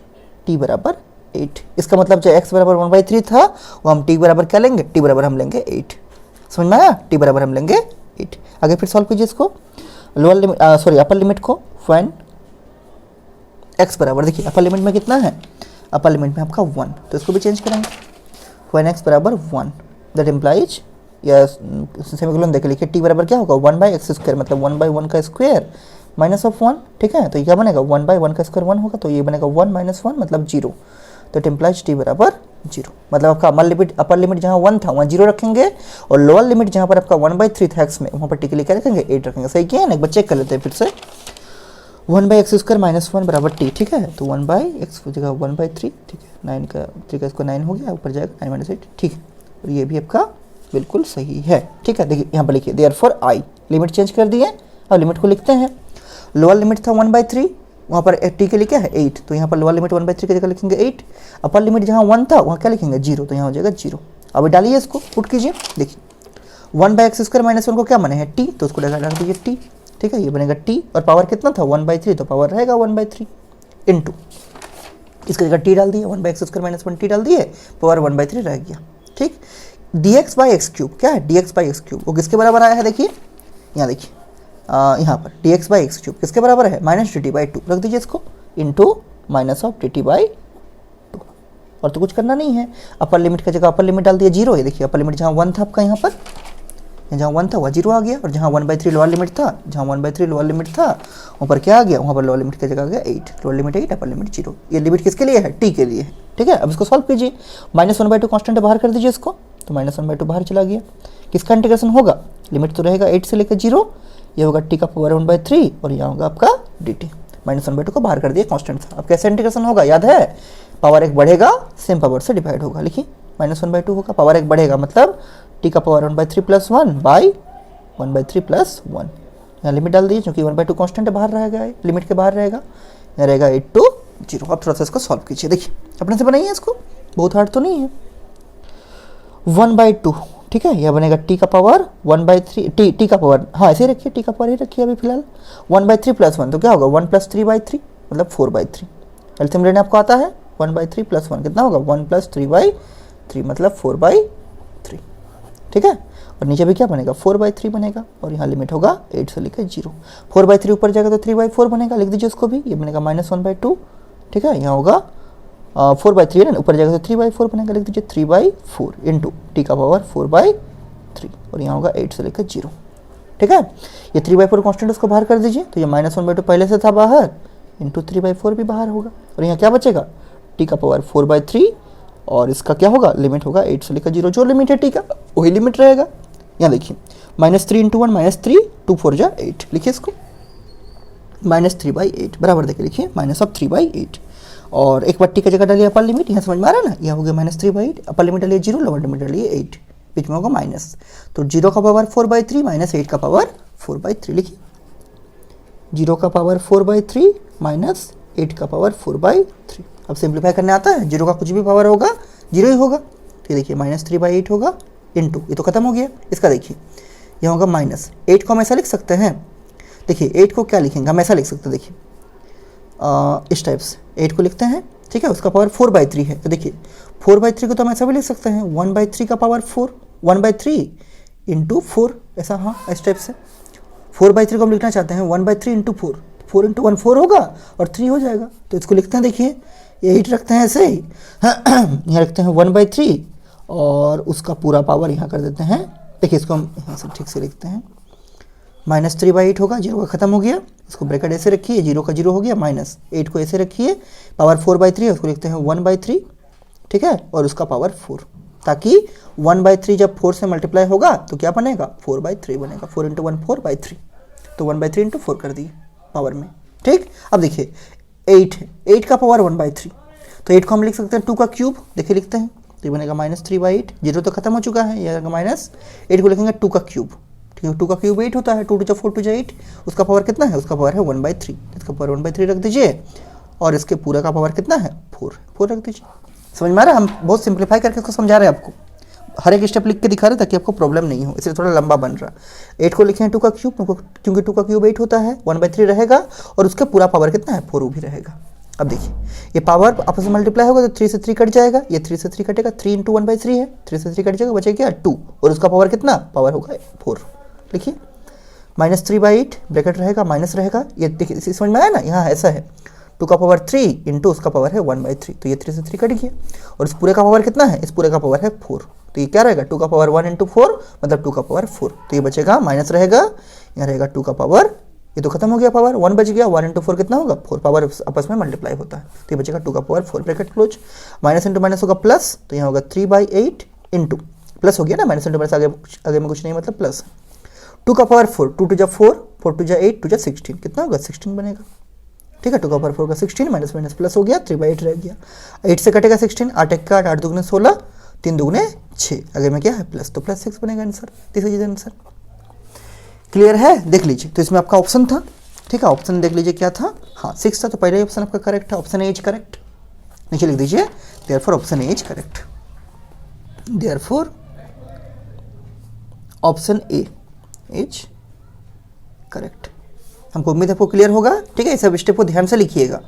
t बराबर 8। इसका मतलब जो x बराबर 1/3 था वो हम t बराबर क्या लेंगे, t बराबर हम लेंगे 8। समझ में आया, t बराबर हम लेंगे 8। आगे फिर सॉल्व कीजिए इसको, लोअर लिमिट अपर लिमिट को, फाइन x बराबर, देखिए अपर लिमिट में कितना है, अपर लिमिट में आपका 1, तो इसको भी चेंज करेंगे, फाइन x बराबर 1, दैट इम्प्लाइज, या सेमीकोलन देख लिखिए, t बराबर क्या होगा 1/x² मतलब 1/1 का स्क्वायर -1, ठीक है, तो ये क्या बनेगा 1/1 का स्क्वायर 1 होगा, तो ये बनेगा 1 -1 मतलब 0, तो इट इम्प्लाइज t बराबर 0। मतलब आपका अपर लिमिट जहाँ 1 था वहाँ 0 रखेंगे, और लोअर लिमिट जहाँ पर आपका 1/3 था x में, वहाँ पर t के लिए क्या रखेंगे 8 रखेंगे। सही किया है ना, एक बार चेक कर लेते हैं फिर से, 1/x² -1 बराबर t, ठीक है, तो 1/x जगह 1/3, ठीक है, 9 का 3 का इसको 9 हो गया, ऊपर जाएगा 9 - 8, ठीक है, और ये भी आपका बिल्कुल सही है, ठीक है। देखिए यहाँ पर लिखिए देयरफॉर i, लिमिट चेंज कर दिए, अब लिमिट को लिखते हैं, लोअर लिमिट था 1/3, वहाँ पर t के लिए क्या है 8, तो यहाँ पर लोअर लिमिट 1/3 की जगह लिखेंगे 8, अपर लिमिट जहाँ 1 था वहाँ क्या लिखेंगे 0, तो यहाँ हो जाएगा 0। अभी डालिए इसको, पुट कीजिए, देखिए 1 बाई एक्स स्क्वायर माइनस 1 को क्या माने हैं टी, तो उसको डाल दीजिए टी, ठीक है, ये बनेगा टी और पावर कितना था 1/3, तो पावर रहेगा 1/3 इंटू इसकी जगह टी डाल दिए, 1 by x square minus 1 T डाल दिए, पावर 1/3 रह गया, ठीक। dx बाई एक्स क्यूब क्या है, dx बाई एक्स क्यूब वो किसके बराबर आया है, देखिए यहाँ देखिए यहाँ पर dx बाई एक्स क्यूब किसके बराबर है, माइनस dt बाई 2 रख दीजिए इसको, into minus of dt by 2, और तो कुछ करना नहीं है। अपर लिमिट की जगह अपर लिमिट डाल दिया 0, ये देखिए अपर लिमिट जहाँ 1 था आपका यहाँ पर, जहाँ 1 था वह 0 आ गया, और जहाँ 1/3 लोअर लिमिट था, जहाँ 1/3 लोअर लिमिट था वहाँ पर क्या आ गया, वहाँ पर लोअर लिमिट की जगह आ गया 8, लोअर लिमिट 8 अपर लिमिट 0। ये लिमिट किसके लिए है, टी के लिए है, ठीक है। अब इसको सॉल्व कीजिए, -1/2 कांस्टेंट बाहर कर दीजिए इसको, तो -1/2 बाहर चला गया। किसका इंटीग्रेशन होगा, लिमिट तो रहेगा 8 से लेकर 0, ये होगा टी का पावर 1/3 और यहाँ होगा आपका dt, -1/2 को बाहर कर दिया कांस्टेंट था। अब कैसे इंटीग्रेशन होगा, याद है, पावर 1 बढ़ेगा सेम पावर से डिवाइड होगा, लिखिए -1/2 होगा, पावर 1 बढ़ेगा मतलब टी का पावर 1/3 प्लस 1 बाई 1/3 प्लस 1, यहाँ लिमिट डाल दीजिए क्योंकि 1/2 कांस्टेंट बाहर रहेगा, लिमिट के बाहर रहेगा, यहाँ रहेगा 8 to 0। अब थोड़ा सा इसको सॉल्व कीजिए, देखिए अपने से बनाइए इसको, बहुत हार्ड तो नहीं है। 1/2, ठीक है, यह बनेगा टी का पावर 1/3, टी का पावर, हाँ ऐसे ही रखिए, टी का पावर ही रखिए अभी फिलहाल, 1/3 प्लस 1 तो क्या होगा 1 + 3/3 मतलब 4/3, एल्सियम लेने आपको आता है, 1/3 प्लस 1 कितना होगा 1 + 3/3 मतलब 4/3, ठीक है। और नीचे भी क्या बनेगा 4/3 बनेगा, और यहाँ लिमिट होगा 8 से लेकर 0, 4/3 ऊपर जाएगा तो 3/4 बनेगा, लिख दीजिए उसको भी, ये बनेगा -1/2, ठीक है, यहाँ होगा 4/3 है ना, ऊपर जाएगा तो 3/4 बनेगा, लिख दीजिए 3/4 इंटू टी का पावर 4/3 और यहाँ होगा 8 से लेकर 0, ठीक है। ये 3/4 कॉन्स्टेंट उसको बाहर कर दीजिए, तो ये -1/2 पहले से था बाहर, इंटू 3/4 भी बाहर होगा, और यहाँ क्या बचेगा टी का पावर 4/3 और इसका क्या होगा, लिमिट होगा 8 से लेकर 0, जो लिमिट है टी का वही लिमिट रहेगा। यहाँ देखिए -3 × 1 -3, 2 4 जा 8, लिखिए इसको -3/8 बराबर देखिए, लिखिए -3/8, और एक बार टी की जगह डालिए अपर लिमिट, यहाँ समझ में आ रहा है ना, यह हो गया -3/8, अपर लिमिट डालिए 0, लोअर लिमिट डालिए 8, बीच में होगा माइनस, तो 0 का पावर 4/3 - 8 का पावर 4/3, लिखिए 0 का पावर 4/3 - 8 का पावर 4/3। अब सिंप्लीफाई करने आता है, 0 का कुछ भी पावर होगा 0 ही होगा, तो देखिए -3/8 होगा इंटू, ये तो खत्म हो गया, इसका देखिए यह होगा -8 को हम ऐसा लिख सकते हैं, देखिए 8 को क्या लिखेंगे हम ऐसा लिख सकते हैं, देखिए इस टाइप से 8 को लिखते हैं, ठीक है, उसका पावर 4/3 है, तो देखिए 4/3 को तो हम ऐसा भी लिख सकते हैं 1/3 का पावर 4, 1/3 इंटू 4, ऐसा, हाँ इस टाइप से 4/3 को हम लिखना चाहते हैं 1/3 इंटू 4, 4 इंटू 1 4 होगा और 3 हो जाएगा, तो इसको लिखते हैं, देखिए ये 8 रखते हैं ऐसे ही यहाँ रखते हैं 1/3 और उसका पूरा पावर यहाँ कर देते हैं, देखिए इसको हम यहाँ से ठीक से लिखते हैं, -3/8 होगा, 0 का खत्म हो गया, इसको ब्रैकेट ऐसे रखिए, 0 का 0 हो गया, -8 को ऐसे रखिए, पावर 4/3 है उसको लिखते हैं 1/3, ठीक है, और उसका पावर 4, ताकि 1/3 जब 4 से मल्टीप्लाई होगा तो क्या बनेगा 4/3 बनेगा, 4 × 1 4/3, तो 1/3 × 4 कर दिए पावर में, ठीक। अब देखिए 8 है, 8 का पावर 1/3, तो 8 को हम लिख सकते हैं 2 का क्यूब, देखिए लिखते हैं, तो ये बनेगा -3/8, 0 तो खत्म हो चुका है, ये -8 को लिखेंगे 2 का क्यूब, ठीक है, 2 का क्यूब 8 होता है, 2 × 4 = 8, उसका पावर कितना है, उसका पावर है 1/3, इसका पावर 1/3 रख दीजिए, और इसके पूरा का पावर कितना है 4 रख दीजिए। समझ में आ रहा है, हम बहुत सिंप्लीफाई करके इसको समझा रहे हैं आपको, हर एक स्टेप लिख के दिखा रहे ताकि आपको प्रॉब्लम नहीं हो, इसलिए थोड़ा लंबा बन रहा। 8 को लिखे हैं 2 का क्यूब, क्योंकि 2 का क्यूब 8 होता है, 1/3 रहेगा और उसका पूरा पावर कितना है 4 भी रहेगा। अब देखिए ये पावर आपस में मल्टीप्लाई होगा तो 3 से 3 कट जाएगा, ये 3 से 3 कटेगा, 3 × 1/3 है, 3 से 3 कट जाएगा, बचेगा 2 और उसका पावर कितना पावर होगा 4, लिखिए -3/8 ब्रैकेट रहेगा, माइनस रहेगा, ये देखिए इसे समझ में आया ना, यहाँ ऐसा है 2 का पावर 3 इंटू उसका पावर है 1/3, तो ये 3 से 3 कट गया, और इस पूरे का पावर कितना है, इस पूरे का पावर है 4, तो ये क्या रहेगा 2 का पावर 1 × 4 मतलब 2 का पावर 4, तो ये बचेगा माइनस रहेगा, यहाँ रहेगा 2 का पावर, ये तो खत्म हो गया पावर, 1 बच गया, 1 × 4 कितना होगा 4, पावर आपस में मल्टीप्लाई होता है, तो ये बचेगा 2 का power 4 bracket close, minus into minus होगा प्लस, तो यहाँ होगा 3/8 इंटू प्लस हो गया ना, माइनस इंटू माइनस आगे में कुछ नहीं मतलब प्लस, 2 का पावर 4, 2 × 2 = 4, 4 × 2 = 8, 2 × 16 कितना होगा 16 बनेगा, ठीक है, 2 का पावर 4 का 16 माइनस माइनस प्लस हो गया, 3/8 रह गया, 8 से कटेगा 16, 8 1 का 8, 8 2 16, 3 2 6, आगे में क्या है प्लस, तो +6 बनेगा आंसर, तीसरी चीज़ आंसर। क्लियर है, देख लीजिए, तो इसमें आपका ऑप्शन था, ठीक है, ऑप्शन देख लीजिए क्या था, हाँ 6 था, तो पहले ऑप्शन आपका करेक्ट है, ऑप्शन ए इज करेक्ट, नीचे लिख दीजिए therefore option A is correct, therefore option A is correct. हमको उम्मीद है आपको क्लियर होगा। ठीक है, सब स्टेप को ध्यान से लिखिएगा।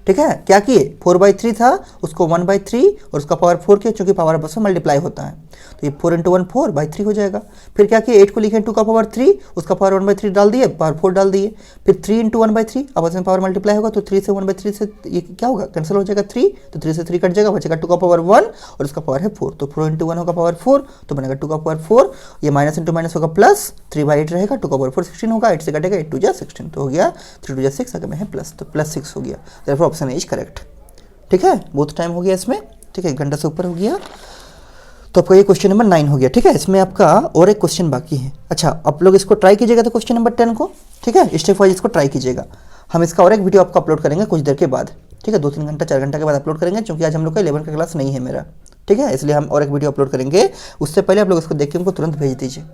ठीक है, क्या किए 4/3 था उसको 1/3 और उसका पावर 4 किया, चूंकि पावर आपस में मल्टीप्लाई होता है तो ये 4 × 1 4/3 हो जाएगा। फिर क्या किए 8 को लिखे 2 का पावर 3, उसका पावर 1/3 डाल दिए, पावर 4 डाल दिए। फिर 3 × 1/3 आपस में पावर मल्टीप्लाई होगा तो 3 से 1/3 से ये क्या होगा, कैंसिल हो जाएगा 3, तो 3 से 3 कट जाएगा, बचेगा 2 का पावर 1 और उसका पावर है 4, तो 4 × 1 होगा पावर 4 तो बनेगा 2 का पावर 4, ये माइनस इंटू माइनस होगा प्लस, 3/8 रहेगा, 2 का पावर 4 16 होगा, 8 से कटेगा 8 × 2 = 16 तो हो गया 3 × 2 = 6, अगर में है प्लस तो +6 हो गया। Therefore option A is correct. ठीक है, बहुत टाइम हो गया इसमें। ठीक है, 1 घंटा से ऊपर हो गया, तो आपका ये क्वेश्चन नंबर 9 हो गया। ठीक है, इसमें आपका और एक क्वेश्चन बाकी है। अच्छा, आप लोग इसको ट्राई कीजिएगा तो क्वेश्चन नंबर 10 को। ठीक है, स्टेप वाइज इसको ट्राई कीजिएगा। हम इसका और एक वीडियो आपको अपलोड करेंगे कुछ देर के बाद। ठीक है, 2-3 घंटा 4 घंटा के बाद अपलोड करेंगे, क्योंकि आज हम लोग का 11 का क्लास नहीं है मेरा। ठीक है, इसलिए हम और एक वीडियो अपलोड करेंगे। उससे पहले आप लोग इसको देख के हमको तुरंत भेज दीजिए।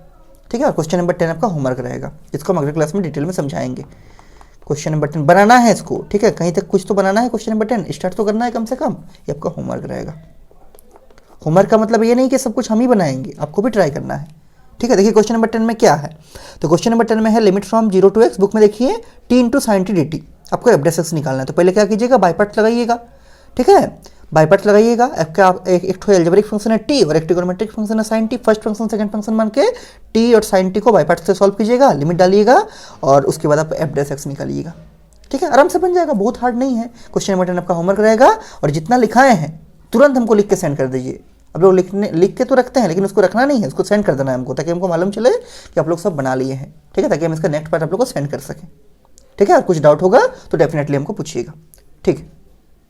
ठीक है, और क्वेश्चन नंबर 10 आपका होमवर्क रहेगा, जिसको हम अगले क्लास में डिटेल में समझाएंगे। क्वेश्चन नंबर 10 बनाना है इसको। ठीक है, कहीं तक कुछ तो बनाना है। क्वेश्चन नंबर 10 स्टार्ट तो करना है कम से कम। ये आपका होमवर्क रहेगा। होमवर्क का मतलब ये नहीं कि सब कुछ हम ही बनाएंगे, आपको भी ट्राई करना है। ठीक है, देखिए क्वेश्चन नंबर 10 में क्या है। तो क्वेश्चन नंबर 10 में है limit from 0 to x। Book में देखिए t × sin t dt। आपको f' निकालना है, तो पहले क्या कीजिएगा, बाई पार्ट लगाइएगा। ठीक है, बाई पार्ट लगाइएगा। आपका एक तो एल्जेब्रिक फंक्शन है t और एक ट्रिगोनोमेट्रिक फंक्शन है sin t। First function second function मान के t और sin t को बाई पार्ट से सॉल्व कीजिएगा, लिमिट डालिएगा और उसके बाद आप f' निकालिएगा। ठीक है, आराम से बन जाएगा, बहुत हार्ड नहीं है। क्वेश्चन नंबर 10 आपका होमवर्क रहेगा, और जितना लिखाए हैं तुरंत हमको लिख के सेंड कर दीजिए। अब लोग लिख के तो रखते हैं, लेकिन उसको रखना नहीं है, उसको सेंड कर देना है हमको, ताकि हमको मालूम चले कि आप लोग सब बना लिए हैं। ठीक है, ताकि हम इसका नेक्स्ट पार्ट आप लोग को सेंड कर सकें। ठीक है, और कुछ डाउट होगा तो डेफिनेटली हमको पूछिएगा। ठीक है।